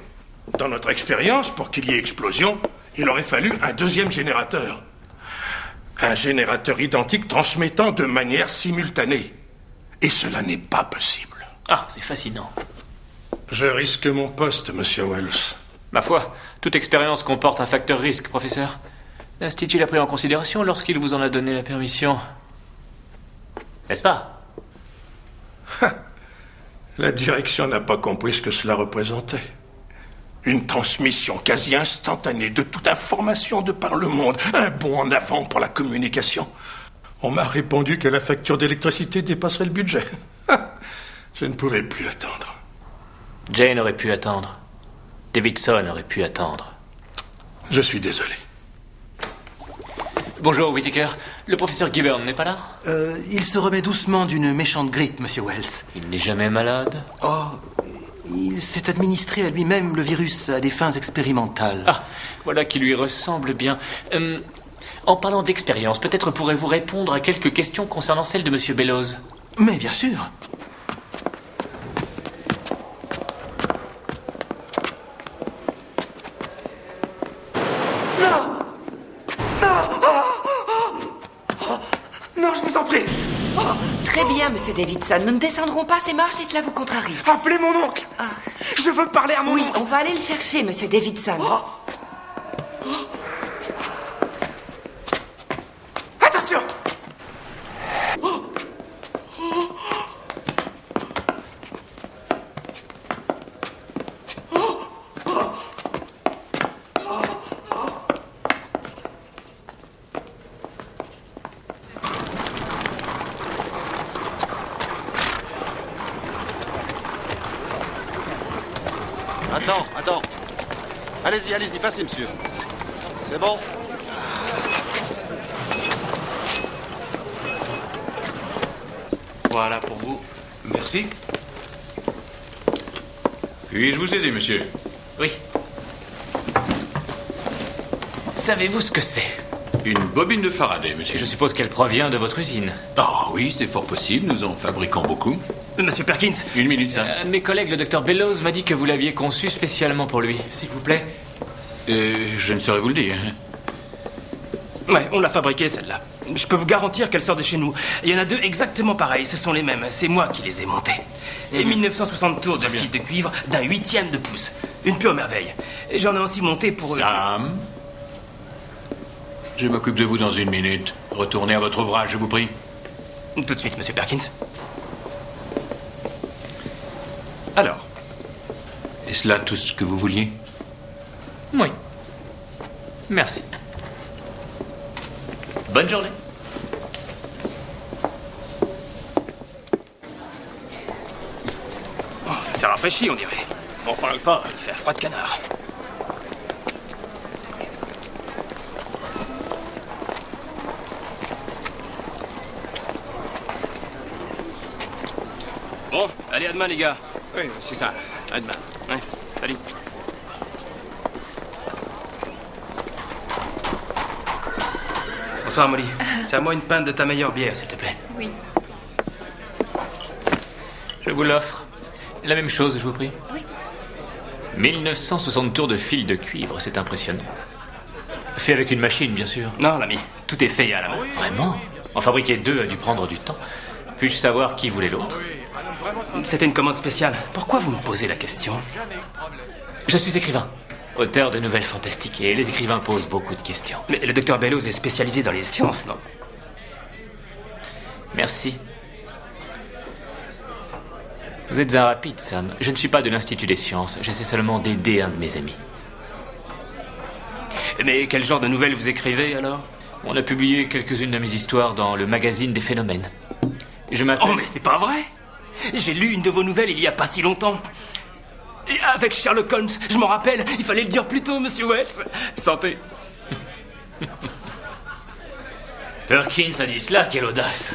dans notre expérience, pour qu'il y ait explosion, il aurait fallu un deuxième générateur. Un générateur identique transmettant de manière simultanée. Et cela n'est pas possible. Ah, c'est fascinant. Je risque mon poste, monsieur Wells. Ma foi, toute expérience comporte un facteur risque, professeur. L'Institut l'a pris en considération lorsqu'il vous en a donné la permission. N'est-ce pas? La direction n'a pas compris ce que cela représentait. Une transmission quasi instantanée de toute information de par le monde. Un bond en avant pour la communication. On m'a répondu que la facture d'électricité dépasserait le budget. Je ne pouvais plus attendre. Jane aurait pu attendre. Davidson aurait pu attendre. Je suis désolé. Bonjour, Whittaker. Le professeur Gibbon n'est pas là? Il se remet doucement d'une méchante grippe, monsieur Wells. Il n'est jamais malade? Oh, il s'est administré à lui-même le virus à des fins expérimentales. Ah, voilà qui lui ressemble bien. En parlant d'expérience, peut-être pourrez-vous répondre à quelques questions concernant celle de monsieur Bellows? Mais bien sûr. monsieur Davidson. Nous ne descendrons pas ces marches si cela vous contrarie. Appelez mon oncle. Je veux parler à mon oncle. Oui, on va aller le chercher, monsieur Davidson. Attention. Attends. Allez-y, passez, monsieur. C'est bon. Voilà pour vous. Merci. Puis-je vous aider, monsieur? Oui. Savez-vous ce que c'est? Une bobine de Faraday, monsieur. Je suppose qu'elle provient de votre usine. Ah oui, c'est fort possible, nous en fabriquons beaucoup. Monsieur Perkins. Une minute, ça. Mes collègues, le docteur Bellows m'a dit que vous l'aviez conçu spécialement pour lui. S'il vous plaît. Je ne saurais vous le dire. Ouais, on l'a fabriquée, celle-là. Je peux vous garantir qu'elle sort de chez nous. Il y en a 2 exactement pareilles, ce sont les mêmes. C'est moi qui les ai montées. Et 1960 tours de fil de cuivre d'un 1/8 de pouce. Une pure merveille. Et j'en ai aussi monté pour eux. Sam, je m'occupe de vous dans 1 minute. Retournez à votre ouvrage, je vous prie. Tout de suite, monsieur Perkins. Alors, est-ce là tout ce que vous vouliez? Oui. Merci. Bonne journée. Oh, ça s'est rafraîchi, on dirait. M'en parle pas, il fait un froid de canard. Bon, allez, à demain, les gars. Oui, c'est ça. À demain. Ouais, salut. Bonsoir, Molly. C'est à moi une pinte de ta meilleure bière, s'il te plaît. Oui. Je vous l'offre. La même chose, je vous prie. Oui. 1960 tours de fil de cuivre, c'est impressionnant. Fait avec une machine, bien sûr. Non, l'ami. Tout est fait à la main. Vraiment? En fabriquer 2 a dû prendre du temps. Puis-je savoir qui voulait l'autre? C'était une commande spéciale. Pourquoi vous me posez la question? Je suis écrivain, auteur de nouvelles fantastiques, et les écrivains posent beaucoup de questions. Mais le docteur Bellows est spécialisé dans les sciences, non? Merci. Vous êtes un rapide, Sam. Je ne suis pas de l'Institut des sciences. J'essaie seulement d'aider un de mes amis. Mais quel genre de nouvelles vous écrivez, alors? On a publié quelques-unes de mes histoires dans le magazine des phénomènes. Je m'appelle... Oh, mais c'est pas vrai! J'ai lu une de vos nouvelles il y a pas si longtemps. Et avec Sherlock Holmes, je m'en rappelle, il fallait le dire plus tôt, monsieur Wells. Santé. Perkins a dit cela, quelle audace.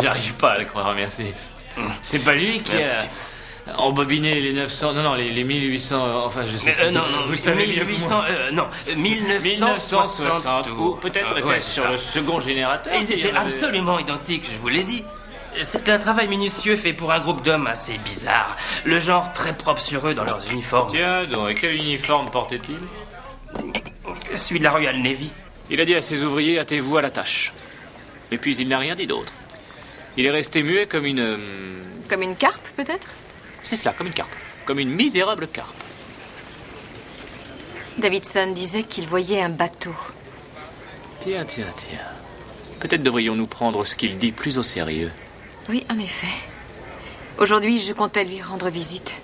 J'arrive pas à le croire, merci. C'est pas lui qui a embobiné les 900... Non, les 1800... Enfin, je sais... non, vous le savez 1800... non, 1960... Ou peut-être était-ce sur le second générateur. Ils étaient absolument identiques, je vous l'ai dit. C'était un travail minutieux fait pour un groupe d'hommes assez bizarre. Le genre très propre sur eux dans leurs uniformes. Tiens donc, et quel uniforme portait-il? Celui de la Royal Navy. Il a dit à ses ouvriers, hâtez-vous à la tâche. Et puis il n'a rien dit d'autre. Il est resté muet comme une... Comme une carpe, peut-être? C'est cela, comme une carpe. Comme une misérable carpe. Davidson disait qu'il voyait un bateau. Tiens. Peut-être devrions-nous prendre ce qu'il dit plus au sérieux. Oui, en effet. Aujourd'hui, je comptais lui rendre visite.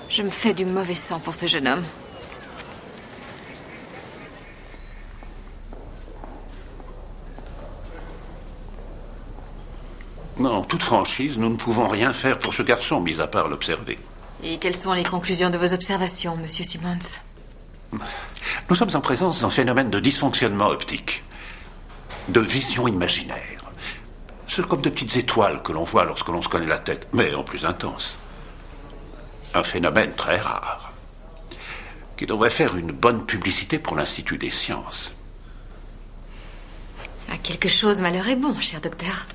Je me fais du mauvais sang pour ce jeune homme. Non, en toute franchise, nous ne pouvons rien faire pour ce garçon, mis à part l'observer. Et quelles sont les conclusions de vos observations, monsieur Simmons? Nous sommes en présence d'un phénomène de dysfonctionnement optique, de vision imaginaire. C'est comme de petites étoiles que l'on voit lorsque l'on se cogne la tête, mais en plus intense. Un phénomène très rare, qui devrait faire une bonne publicité pour l'Institut des sciences. À quelque chose, malheur est bon, cher docteur.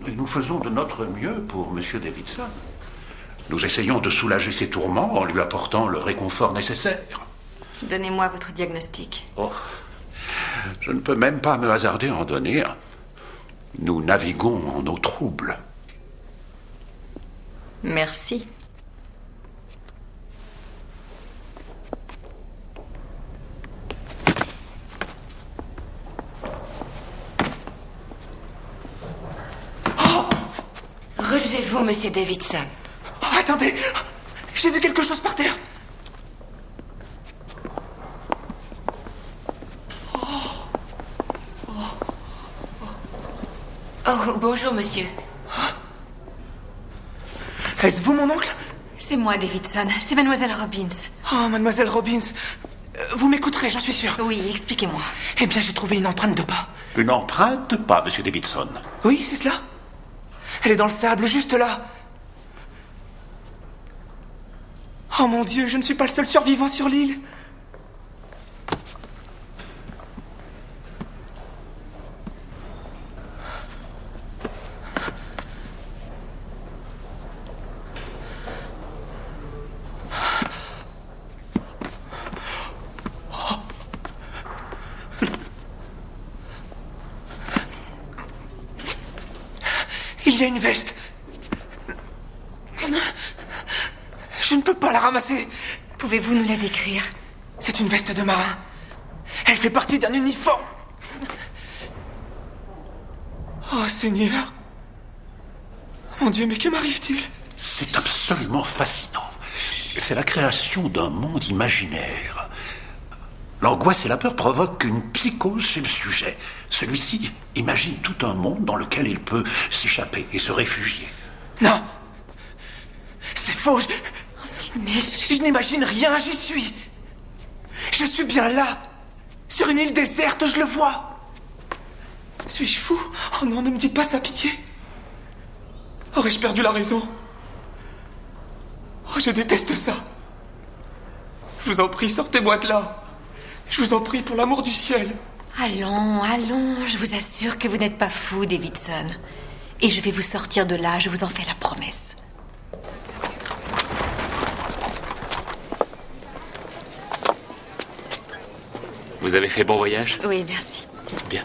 Et nous faisons de notre mieux pour M. Davidson. Nous essayons de soulager ses tourments en lui apportant le réconfort nécessaire. Donnez-moi votre diagnostic. Oh. Je ne peux même pas me hasarder à en donner un. Nous naviguons en eau trouble. Merci. Relevez-vous, monsieur Davidson. Oh, attendez, j'ai vu quelque chose par terre. Oh, bonjour, monsieur. Est-ce vous, mon oncle? C'est moi, Davidson. C'est mademoiselle Robbins. Oh, mademoiselle Robbins. Vous m'écouterez, j'en suis sûr. Oui, expliquez-moi. Eh bien, j'ai trouvé une empreinte de pas. Une empreinte de pas, monsieur Davidson. Oui, c'est cela. Elle est dans le sable, juste là. Oh mon Dieu, je ne suis pas le seul survivant sur l'île. Il y a une veste. Je ne peux pas la ramasser. Pouvez-vous nous la décrire? C'est une veste de marin. Elle fait partie d'un uniforme. Oh Seigneur. Mon Dieu, mais que m'arrive-t-il? C'est absolument fascinant. C'est la création d'un monde imaginaire. L'angoisse et la peur provoquent une psychose chez le sujet. Celui-ci imagine tout un monde dans lequel il peut s'échapper et se réfugier. Non. C'est faux. Je n'imagine rien, j'y suis. Je suis bien là. Sur une île déserte, je le vois. Suis-je fou? Oh non, ne me dites pas ça, pitié. Aurais-je perdu la raison? Oh, je déteste ça. Je vous en prie, sortez-moi de là. Je vous en prie, pour l'amour du ciel. Allons, allons, je vous assure que vous n'êtes pas fou, Davidson. Et je vais vous sortir de là, je vous en fais la promesse. Vous avez fait bon voyage? Oui, merci. Bien.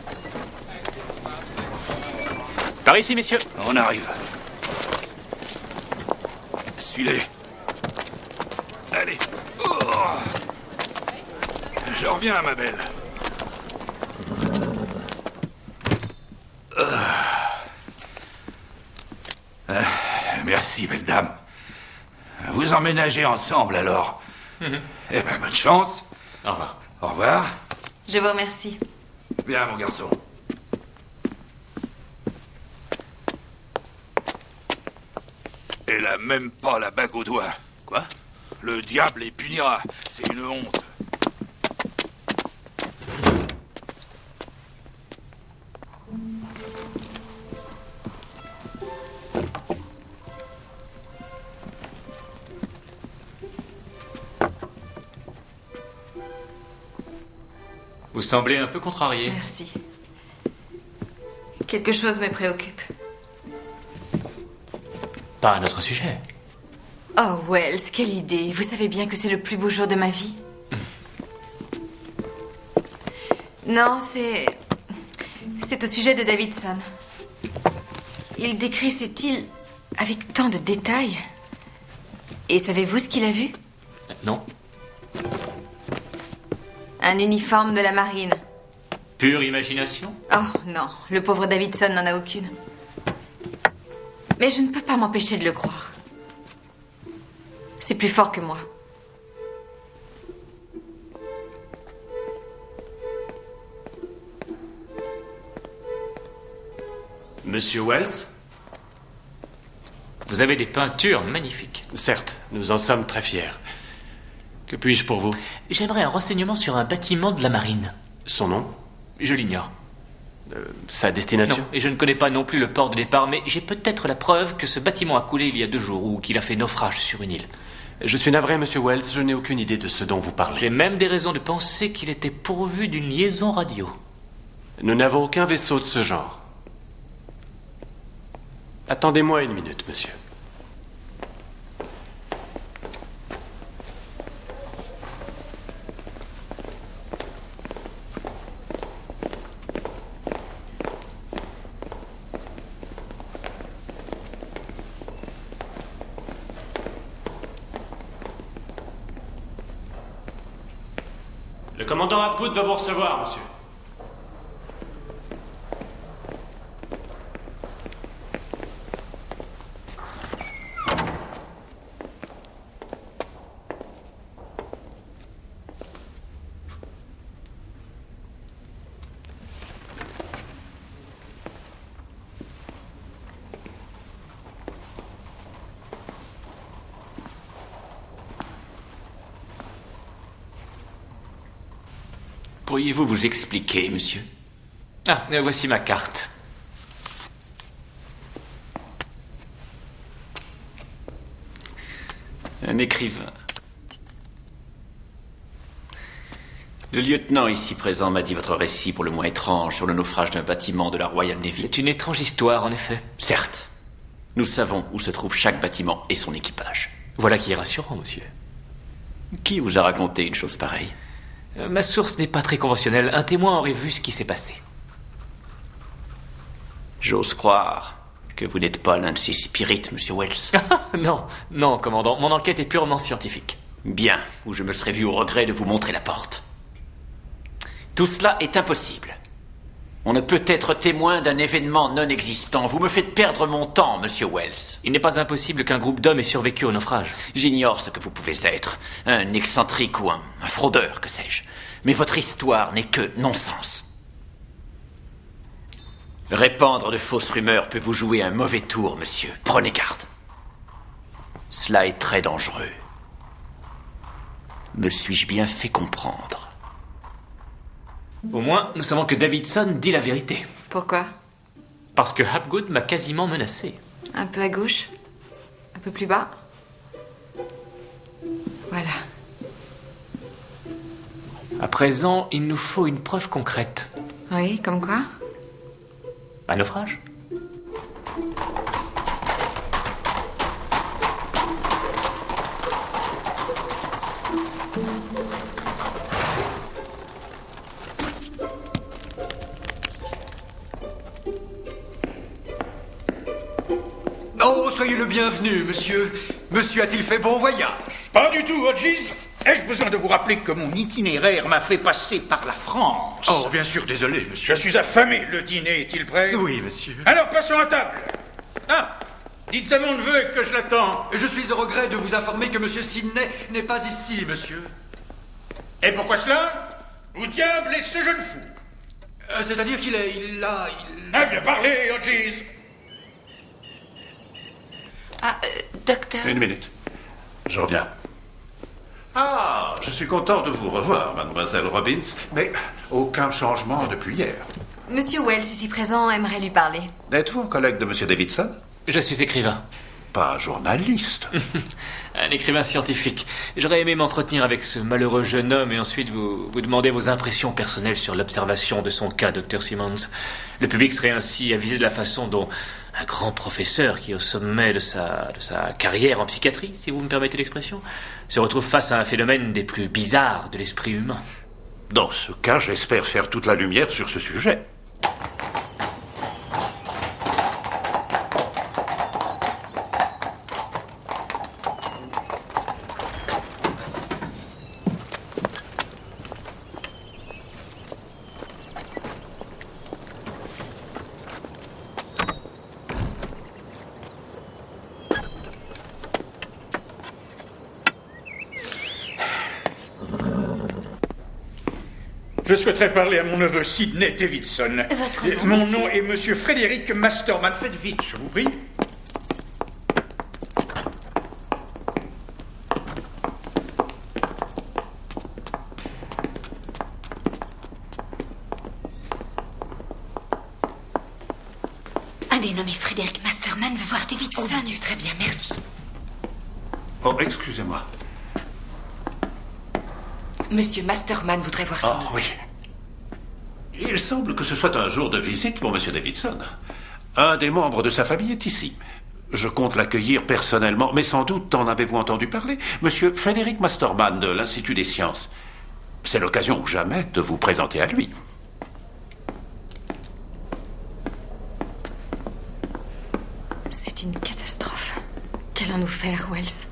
Par ici, messieurs. On arrive. Suis-les. Allez. Oh. Je reviens, ma belle. Merci, belle dame. Vous emménagez ensemble, alors. Eh bien, bonne chance. Au revoir. Au revoir. Je vous remercie. Bien, mon garçon. Elle a même pas la bague au doigt. Quoi? Le diable les punira. C'est une honte. Vous semblez un peu contrarié. Merci. Quelque chose me préoccupe. Pas à notre sujet. Oh, Wells, quelle idée. Vous savez bien que c'est le plus beau jour de ma vie. Non, c'est au sujet de Davidson. Il décrit cette île avec tant de détails. Et savez-vous ce qu'il a vu? Non. Un uniforme de la marine. Pure imagination? Oh non, le pauvre Davidson n'en a aucune. Mais je ne peux pas m'empêcher de le croire. C'est plus fort que moi. Monsieur Wells? Vous avez des peintures magnifiques. Certes, nous en sommes très fiers. Que puis-je pour vous? J'aimerais un renseignement sur un bâtiment de la marine. Son nom? Je l'ignore. Sa destination? Non, et je ne connais pas non plus le port de départ, mais j'ai peut-être la preuve que ce bâtiment a coulé il y a 2 jours ou qu'il a fait naufrage sur une île. Je suis navré, monsieur Wells, je n'ai aucune idée de ce dont vous parlez. J'ai même des raisons de penser qu'il était pourvu d'une liaison radio. Nous n'avons aucun vaisseau de ce genre. Attendez-moi une minute, monsieur. Le commandant Hapgood va vous recevoir, monsieur. Pourriez-vous vous expliquer, monsieur? Ah, voici ma carte. Un écrivain. Le lieutenant ici présent m'a dit votre récit pour le moins étrange sur le naufrage d'un bâtiment de la Royal Navy. C'est une étrange histoire, en effet. Certes. Nous savons où se trouve chaque bâtiment et son équipage. Voilà qui est rassurant, monsieur. Qui vous a raconté une chose pareille? Ma source n'est pas très conventionnelle. Un témoin aurait vu ce qui s'est passé. J'ose croire que vous n'êtes pas l'un de ces spirites, monsieur Wells. Non, non, commandant. Mon enquête est purement scientifique. Bien, ou je me serais vu au regret de vous montrer la porte. Tout cela est impossible. On ne peut être témoin d'un événement non existant. Vous me faites perdre mon temps, monsieur Wells. Il n'est pas impossible qu'un groupe d'hommes ait survécu au naufrage. J'ignore ce que vous pouvez être. Un excentrique ou un fraudeur, que sais-je. Mais votre histoire n'est que non-sens. Répandre de fausses rumeurs peut vous jouer un mauvais tour, monsieur. Prenez garde. Cela est très dangereux. Me suis-je bien fait comprendre? Au moins, nous savons que Davidson dit la vérité. Pourquoi? Parce que Hapgood m'a quasiment menacé. Un peu à gauche? Un peu plus bas? Voilà. À présent, il nous faut une preuve concrète. Oui, comme quoi? Un naufrage? Oh, soyez le bienvenu, monsieur. Monsieur a-t-il fait bon voyage? Pas du tout, Hodges. Ai-je besoin de vous rappeler que mon itinéraire m'a fait passer par la France? Oh, bien sûr, désolé, monsieur. Je suis affamé. Le dîner est-il prêt? Oui, monsieur. Alors, passons à table. Ah, dites à mon neveu que je l'attends. Je suis au regret de vous informer que monsieur Sidney n'est pas ici, monsieur. Et pourquoi cela? Où diable est ce jeune fou? C'est-à-dire qu'il est... Ah, bien parlé, Hodges. Ah, docteur... Une minute. Je reviens. Ah, je suis content de vous revoir, mademoiselle Robbins, mais aucun changement depuis hier. Monsieur Wells, ici présent, aimerait lui parler. Êtes-vous un collègue de monsieur Davidson? Je suis écrivain. Pas journaliste. Un écrivain scientifique. J'aurais aimé m'entretenir avec ce malheureux jeune homme et ensuite vous demander vos impressions personnelles sur l'observation de son cas, Dr. Simmons. Le public serait ainsi avisé de la façon dont un grand professeur qui est au sommet de sa carrière en psychiatrie, si vous me permettez l'expression, se retrouve face à un phénomène des plus bizarres de l'esprit humain. Dans ce cas, j'espère faire toute la lumière sur ce sujet. Je souhaiterais parler à mon neveu Sidney Davidson. Votre nom, Mon monsieur? nom est monsieur Frédéric Masterman. Faites vite, je vous prie. Un dénommé Frédéric Masterman veut voir Davidson. Oh mon Dieu, très bien, merci. Oh, excusez-moi. Monsieur Masterman voudrait voir son Ah, neveu. oui. Il semble que ce soit un jour de visite pour monsieur Davidson. Un des membres de sa famille est ici. Je compte l'accueillir personnellement, mais sans doute en avez-vous entendu parler? Monsieur Frédéric Masterman de l'Institut des sciences. C'est l'occasion ou jamais de vous présenter à lui. C'est une catastrophe. Qu'allons-nous faire, Wells?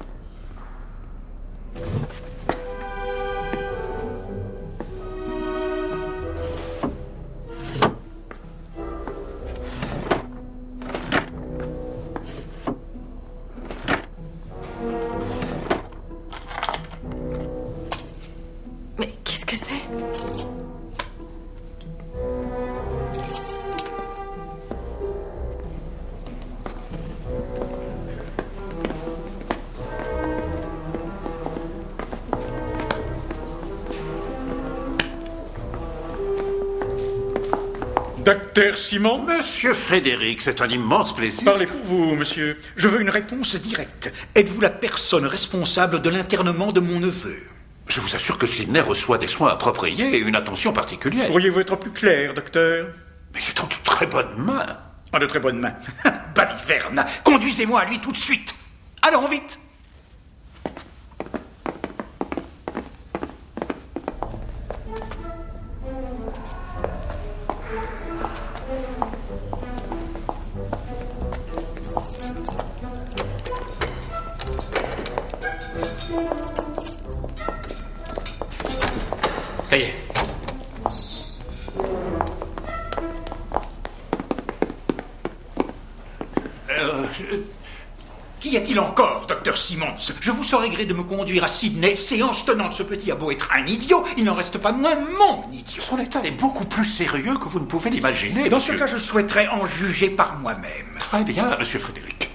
Docteur Simon? Monsieur Frédéric, c'est un immense plaisir. Parlez pour vous, monsieur. Je veux une réponse directe. Êtes-vous la personne responsable de l'internement de mon neveu? Je vous assure que Sidney reçoit des soins appropriés et une attention particulière. Pourriez-vous être plus clair, docteur? Mais il est en de très bonnes mains. En de très bonnes mains. Baliverne, conduisez-moi à lui tout de suite. Allons, vite. Ça y est. Qu'y a-t-il encore, docteur Simmons? Je vous saurais gré de me conduire à Sydney, séance tenante. Ce petit a beau être un idiot, il n'en reste pas moins mon idiot. Son état est beaucoup plus sérieux que vous ne pouvez l'imaginer, Dans monsieur. ce cas, je souhaiterais en juger par moi-même. Très bien, monsieur Frédéric.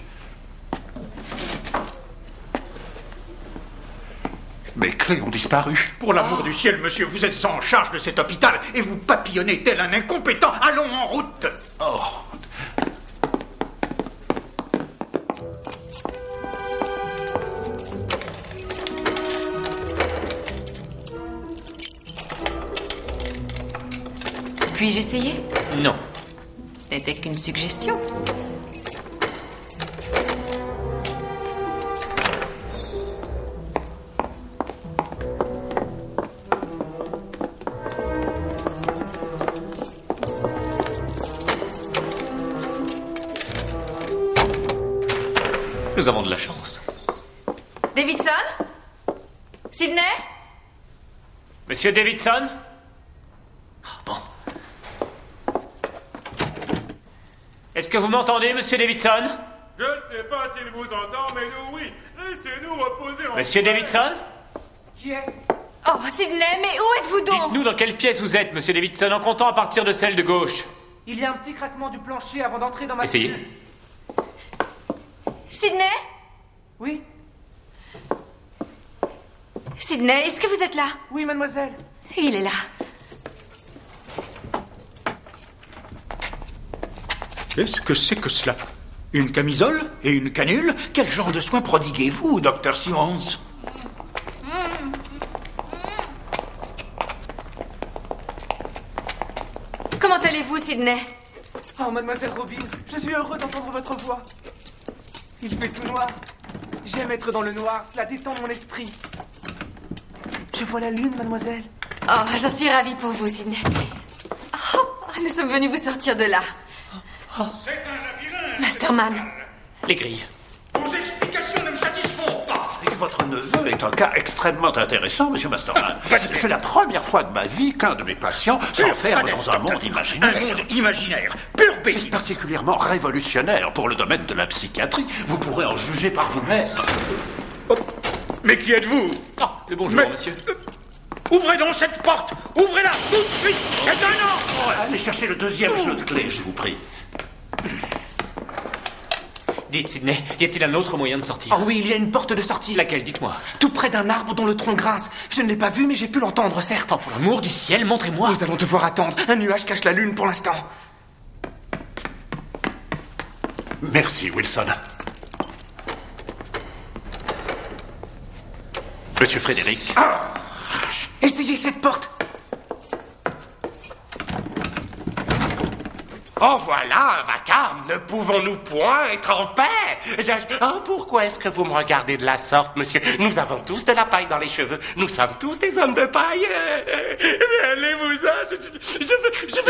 Mes clés ont disparu. Pour l'amour du ciel, monsieur, vous êtes en charge de cet hôpital et vous papillonnez tel un incompétent. Allons en route. Oh. Puis-je essayer? Non. Ce n'était qu'une suggestion. Nous avons de la chance. Davidson? Sydney? Monsieur Davidson? Bon. Est-ce que vous m'entendez, monsieur Davidson? Je ne sais pas s'il vous entend, mais nous, oui. Laissez-nous reposer en Monsieur paix. Davidson? Qui est-ce? Oh, Sydney, mais où êtes-vous donc? Dites-nous dans quelle pièce vous êtes, monsieur Davidson, en comptant à partir de celle de gauche. Il y a un petit craquement du plancher avant d'entrer dans ma Essayez. cellule. Sydney? Oui? Sydney, est-ce que vous êtes là? Oui, mademoiselle. Il est là. Qu'est-ce que c'est que cela? Une camisole et une canule? Quel genre de soins prodiguez-vous, docteur Simmons? Comment allez-vous, Sydney? Oh, mademoiselle Robin, je suis heureux d'entendre votre voix. Il fait tout noir. J'aime être dans le noir, cela détend mon esprit. Je vois la lune, mademoiselle. Oh, j'en suis ravie pour vous, Sydney. Oh, nous sommes venus vous sortir de là. C'est un labyrinthe. Masterman. Les grilles. Vos explications ne me satisfont pas. Et votre neveu est un cas extrêmement intéressant, monsieur Masterman. C'est la première fois de ma vie qu'un de mes patients s'enferme dans un monde imaginaire. Un monde imaginaire, pure bêtise. C'est particulièrement révolutionnaire pour le domaine de la psychiatrie. Vous pourrez en juger par vous-même. Mais qui êtes-vous? Le bonjour, monsieur. Ouvrez donc cette porte. Ouvrez-la tout de suite. C'est un ordre. Allez chercher le deuxième jeu de clés, je vous prie. Dites, Sydney, y a-t-il un autre moyen de sortir? Oh oui, il y a une porte de sortie. Laquelle, dites-moi? Tout près d'un arbre dont le tronc grince. Je ne l'ai pas vu, mais j'ai pu l'entendre, certes. Oh, pour l'amour du ciel, montrez-moi. Nous allons devoir attendre. Un nuage cache la lune pour l'instant. Merci, Wilson. Monsieur Frédéric. Essayez cette porte. Oh, voilà un vacarme. Ne pouvons-nous point être en paix? Oh, pourquoi est-ce que vous me regardez de la sorte, monsieur? Nous avons tous de la paille dans les cheveux. Nous sommes tous des hommes de paille. Mais allez-vous-en.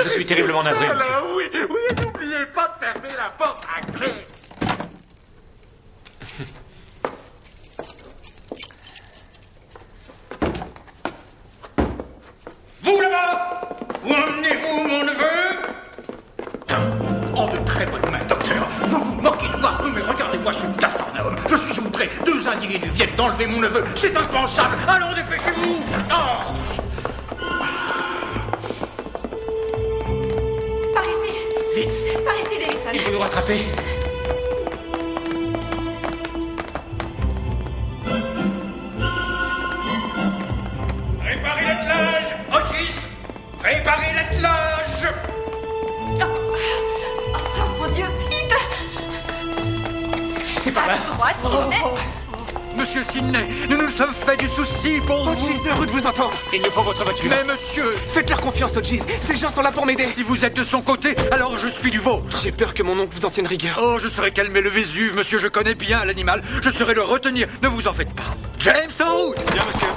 Je suis terriblement navré, monsieur. Oui, oui, n'oubliez pas de fermer la porte à clé. Vous là-bas! Où emmenez-vous mon neveu? En de très bonnes mains, docteur. Vous vous moquez de moi, mais regardez-moi ce Capharnaüm. Je suis outré. 2 individus viennent d'enlever mon neveu. C'est impensable. Allons, dépêchez-vous. Oh. Par ici. Vite. Par ici, Davidson. Il faut nous rattraper. Préparez l'attelage, Hodges. Préparez l'attelage. Passez par là. À droite, Sidney. Monsieur Sidney, nous nous sommes fait du souci pour vous. Ojiz, heureux de vous entendre. Il nous faut votre voiture. Mais monsieur, Faites-leur confiance, Ojiz. Ces gens sont là pour m'aider. si vous êtes de son côté, alors je suis du vôtre. J'ai peur que mon oncle vous en tienne rigueur. Oh, je saurais calmer le Vésuve, monsieur, je connais bien l'animal. Je saurais le retenir, ne vous en faites pas. James, en route. Bien, monsieur.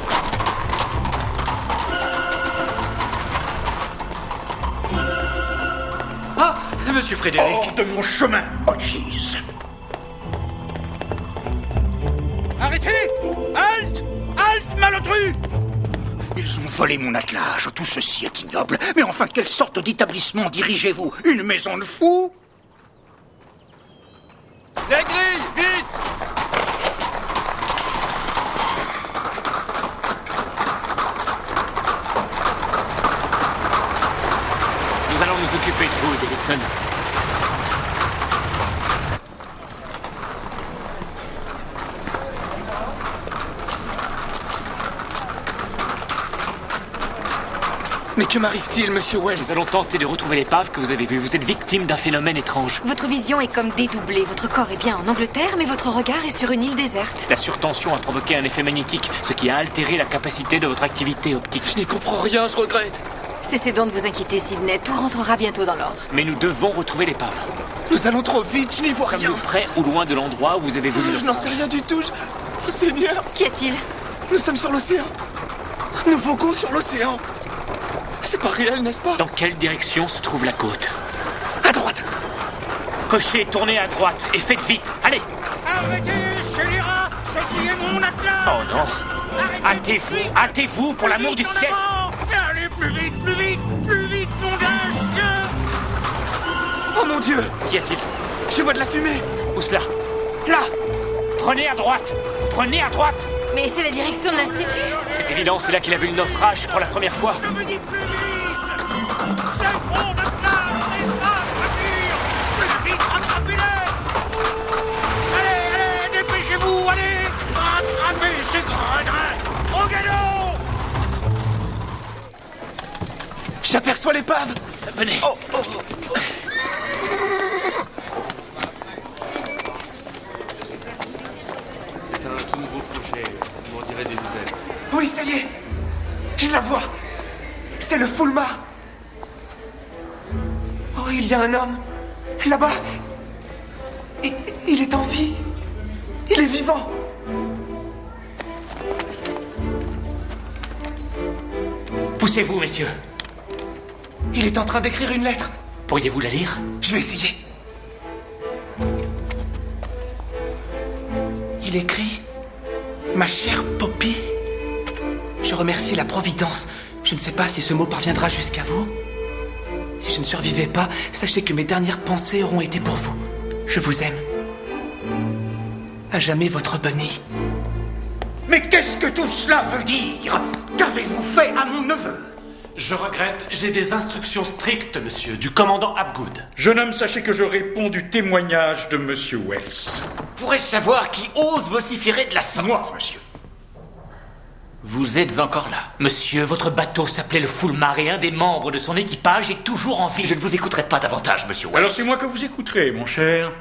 Ah, monsieur Frédéric. Hors de mon chemin, Ojiz. Arrêtez! Halte! Halte, malotru! Ils ont volé mon attelage, tout ceci est ignoble. Mais enfin, quelle sorte d'établissement dirigez-vous? Une maison de fous? Les grilles, vite! Nous allons nous occuper de vous, Davidson. Mais que m'arrive-t-il, monsieur Wells? Nous allons tenter de retrouver l'épave que vous avez vue. Vous êtes victime d'un phénomène étrange. Votre vision est comme dédoublée. Votre corps est bien en Angleterre, mais votre regard est sur une île déserte. La surtension a provoqué un effet magnétique, ce qui a altéré la capacité de votre activité optique. Je n'y comprends rien, je regrette. Cessez donc de vous inquiéter, Sidney. Tout rentrera bientôt dans l'ordre. Mais nous devons retrouver l'épave. Nous allons trop vite, je n'y vois rien. Sommes-nous près ou loin de l'endroit où vous avez voulu Je n'en sais rien du tout. Oh Seigneur, Qu'y a-t-il? nous sommes sur l'océan. Nous voguons sur l'océan. C'est pas réel, n'est-ce pas? Dans quelle direction se trouve la côte? À droite. Cocher, tournez à droite et faites vite. Allez! Arrêtez, scélérat! Ceci est mon attelage! Oh non! Hâtez-vous, hâtez-vous, pour l'amour du ciel! Allez, plus vite, plus vite, plus vite, nom d'un chien! Oh mon Dieu! Qu'y a-t-il? Je vois de la fumée. Où cela? Là! Prenez à droite! Prenez à droite! Mais c'est la direction de l'Institut. C'est évident, c'est là qu'il a vu le naufrage pour la première fois. Je me dis plus vite! C'est le front de flamme! C'est ça, voiture! Plus vite, rattrapez-les! Allez, dépêchez-vous, allez! Rattrapez ces gredins! Au galop! J'aperçois l'épave. Venez. C'est un tout nouveau projet. Vous m'en direz des nouvelles. Oui, ça y est. Je la vois. C'est le Fulmar. Oh, il y a un homme. Là-bas. Il est en vie. Il est vivant. Poussez-vous, messieurs. Il est en train d'écrire une lettre. Pourriez-vous la lire? Je vais essayer. Il écrit « Ma chère Poppy, je remercie la Providence. Je ne sais pas si ce mot parviendra jusqu'à vous. Si je ne survivais pas, sachez que mes dernières pensées auront été pour vous. Je vous aime. À jamais votre Bunny. » Mais qu'est-ce que tout cela veut dire? Qu'avez-vous fait à mon neveu? Je regrette, j'ai des instructions strictes, monsieur, du commandant Hapgood. Jeune homme, sachez que je réponds du témoignage de Monsieur Wells. Pourrais-je savoir qui ose vociférer de la sorte? Moi, monsieur. Vous êtes encore là. Monsieur, votre bateau s'appelait le Fulmar et un des membres de son équipage est toujours en vie. Je ne vous écouterai pas davantage, monsieur Wells. Alors c'est moi que vous écouterez, mon cher.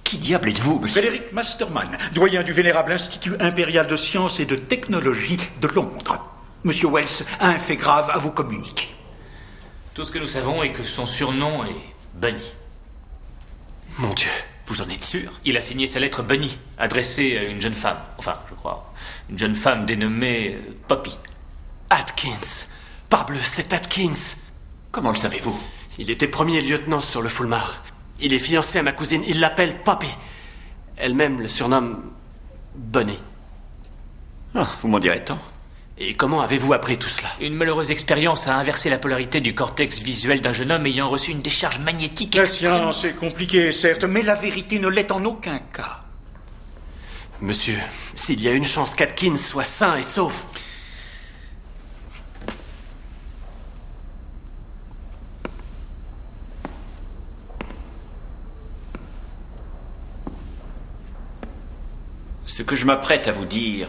Qui diable êtes-vous, monsieur? Frédéric Masterman, doyen du vénérable Institut impérial de sciences et de technologie de Londres. Monsieur Wells a un fait grave à vous communiquer. Tout ce que nous savons est que son surnom est Bunny. Mon Dieu, vous en êtes sûr? Il a signé sa lettre Bunny, adressée à une jeune femme. Enfin, je crois. Une jeune femme dénommée Poppy. Atkins. Parbleu, c'est Atkins. Comment le savez-vous? Il était premier lieutenant sur le Fulmar. Il est fiancé à ma cousine, il l'appelle Poppy. Elle-même le surnomme Bunny. Ah, vous m'en direz tant. Et comment avez-vous appris tout cela? Une malheureuse expérience a inversé la polarité du cortex visuel d'un jeune homme ayant reçu une décharge magnétique La extrême. science est compliquée, certes, mais la vérité ne l'est en aucun cas. Monsieur, s'il y a une chance qu'Atkins soit sain et sauf... Ce que je m'apprête à vous dire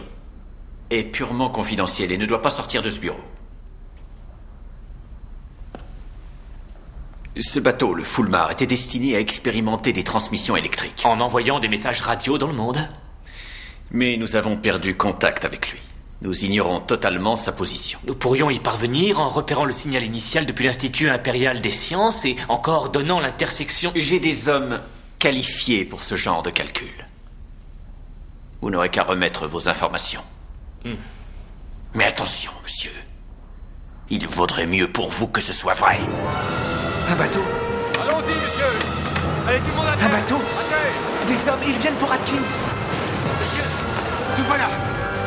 est purement confidentiel et ne doit pas sortir de ce bureau. Ce bateau, le Fulmar, était destiné à expérimenter des transmissions électriques. En envoyant des messages radio dans le monde. Mais nous avons perdu contact avec lui. Nous ignorons totalement sa position. Nous pourrions y parvenir en repérant le signal initial depuis l'Institut impérial des sciences et en coordonnant l'intersection... J'ai des hommes qualifiés pour ce genre de calcul. Vous n'aurez qu'à remettre vos informations. Mais attention, monsieur. Il vaudrait mieux pour vous que ce soit vrai. Un bateau. Allons-y, monsieur. Allez, tout le monde à terre. Un bateau. Des hommes, ils viennent pour Atkins. Monsieur, nous voilà.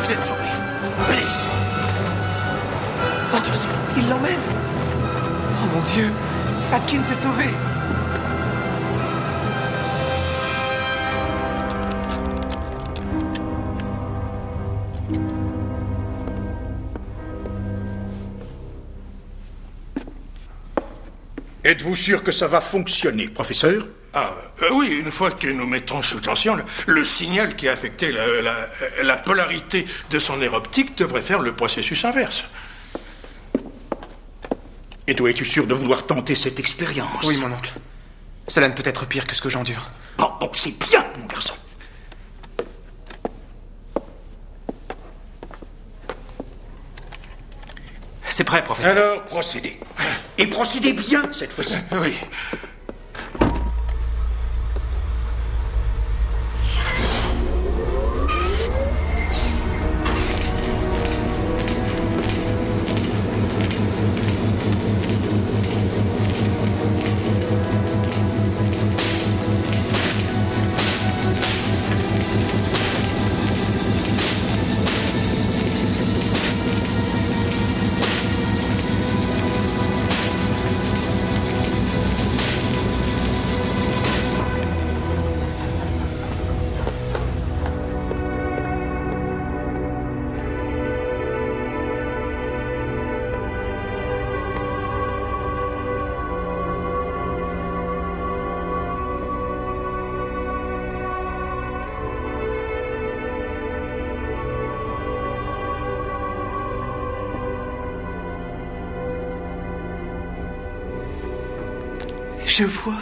Vous êtes sauvés. Venez. Attention. Il l'emmène. Oh mon Dieu. Atkins est sauvé. Êtes-vous sûr que ça va fonctionner, professeur? Oui, une fois que nous mettrons sous tension, le signal qui a affecté la polarité de son aire optique devrait faire le processus inverse. Et toi, es-tu sûr de vouloir tenter cette expérience? Oui, mon oncle. Cela ne peut être pire que ce que j'endure. Bon, c'est bien, mon garçon. C'est prêt, professeur. Alors, procédez. Et procédez bien, cette fois-ci. Oui. Je vois.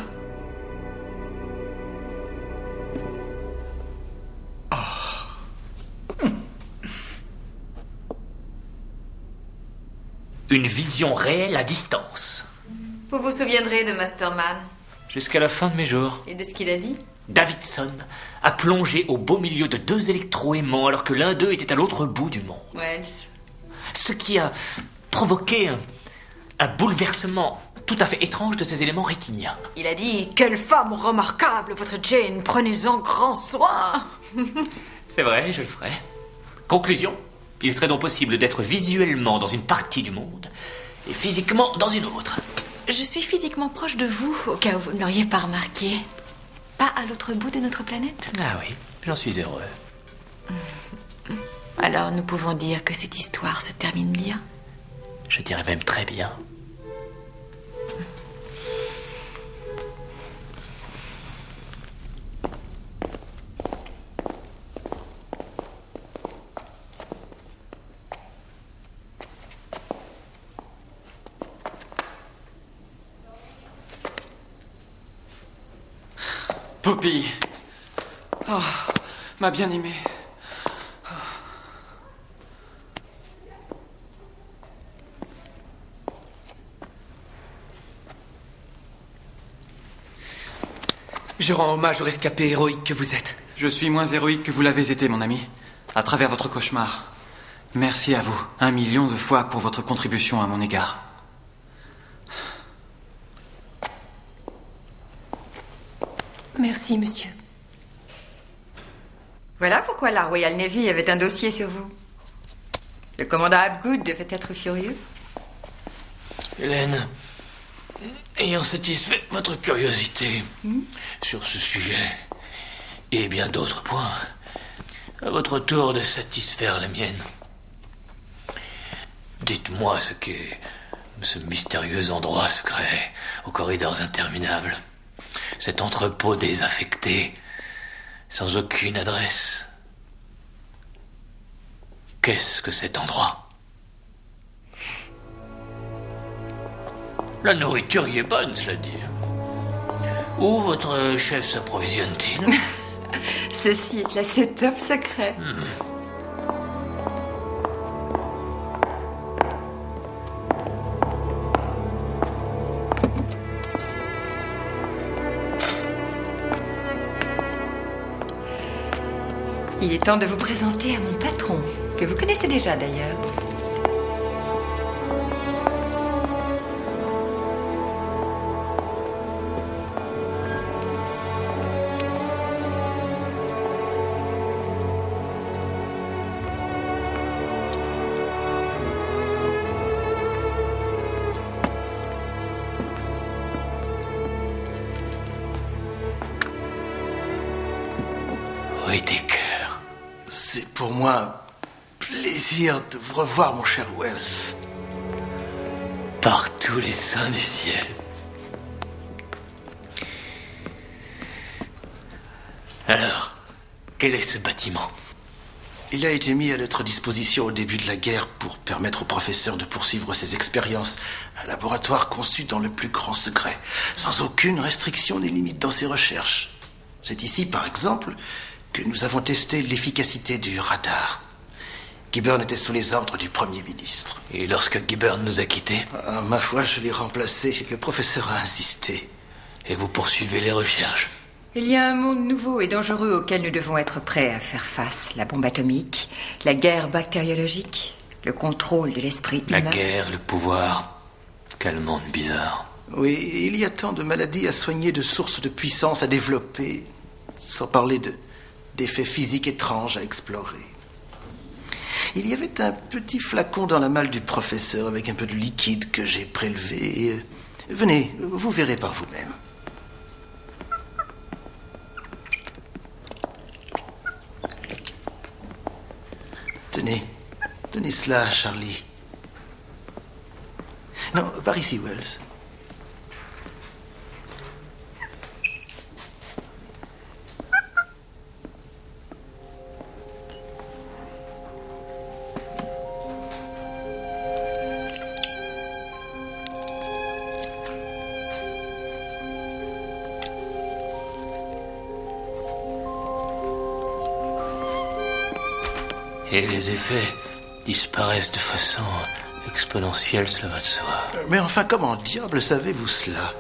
Une vision réelle à distance. Vous vous souviendrez de Masterman Jusqu'à la fin de mes jours. et de ce qu'il a dit? Davidson a plongé au beau milieu de deux électro-aimants alors que l'un d'eux était à l'autre bout du monde. Wells. Ce qui a provoqué un bouleversement tout à fait étrange de ces éléments rétiniens. Il a dit: quelle femme remarquable, votre Jane, prenez-en grand soin. C'est vrai, je le ferai. Conclusion, il serait donc possible d'être visuellement dans une partie du monde et physiquement dans une autre. Je suis physiquement proche de vous, au cas où vous ne l'auriez pas remarqué. Pas à l'autre bout de notre planète? Ah oui, j'en suis heureux. Alors nous pouvons dire que cette histoire se termine bien? Je dirais même très bien. Poppy. Oh, ma bien-aimée. Je rends hommage au rescapé héroïque que vous êtes. Je suis moins héroïque que vous l'avez été, mon ami, à travers votre cauchemar. Merci à vous, 1 million de fois pour votre contribution à mon égard. Merci, monsieur. Voilà pourquoi la Royal Navy avait un dossier sur vous. Le commandant Hapgood devait être furieux. Hélène, ayant satisfait votre curiosité sur ce sujet et bien d'autres points, à votre tour de satisfaire la mienne. Dites-moi ce qu'est ce mystérieux endroit secret aux corridors interminables. Cet entrepôt désaffecté, sans aucune adresse. Qu'est-ce que cet endroit? La nourriture y est bonne, cela dit. Où votre chef s'approvisionne-t-il? Ceci est classé top secret. Il est temps de vous présenter à mon patron, que vous connaissez déjà d'ailleurs. Whittaker. C'est pour moi un plaisir de vous revoir, mon cher Wells. Par tous les saints du ciel. Alors, quel est ce bâtiment? Il a été mis à notre disposition au début de la guerre pour permettre au professeur de poursuivre ses expériences. Un laboratoire conçu dans le plus grand secret, sans aucune restriction ni limite dans ses recherches. C'est ici, par exemple, que nous avons testé l'efficacité du radar. Gibberne était sous les ordres du Premier ministre. Et lorsque Gibberne nous a quittés? Ma foi, je l'ai remplacé. Le professeur a insisté. Et vous poursuivez les recherches? Il y a un monde nouveau et dangereux auquel nous devons être prêts à faire face. La bombe atomique, la guerre bactériologique, le contrôle de l'esprit humain. La guerre, le pouvoir. Quel monde bizarre. Oui, il y a tant de maladies à soigner, de sources de puissance à développer, sans parler d'effets physiques étranges à explorer. Il y avait un petit flacon dans la malle du professeur avec un peu de liquide que j'ai prélevé. Venez, vous verrez par vous-même. Tenez cela, Charlie. Non, par ici, Wells. Et les effets disparaissent de façon exponentielle, cela va de soi. Mais enfin, comment diable savez-vous cela?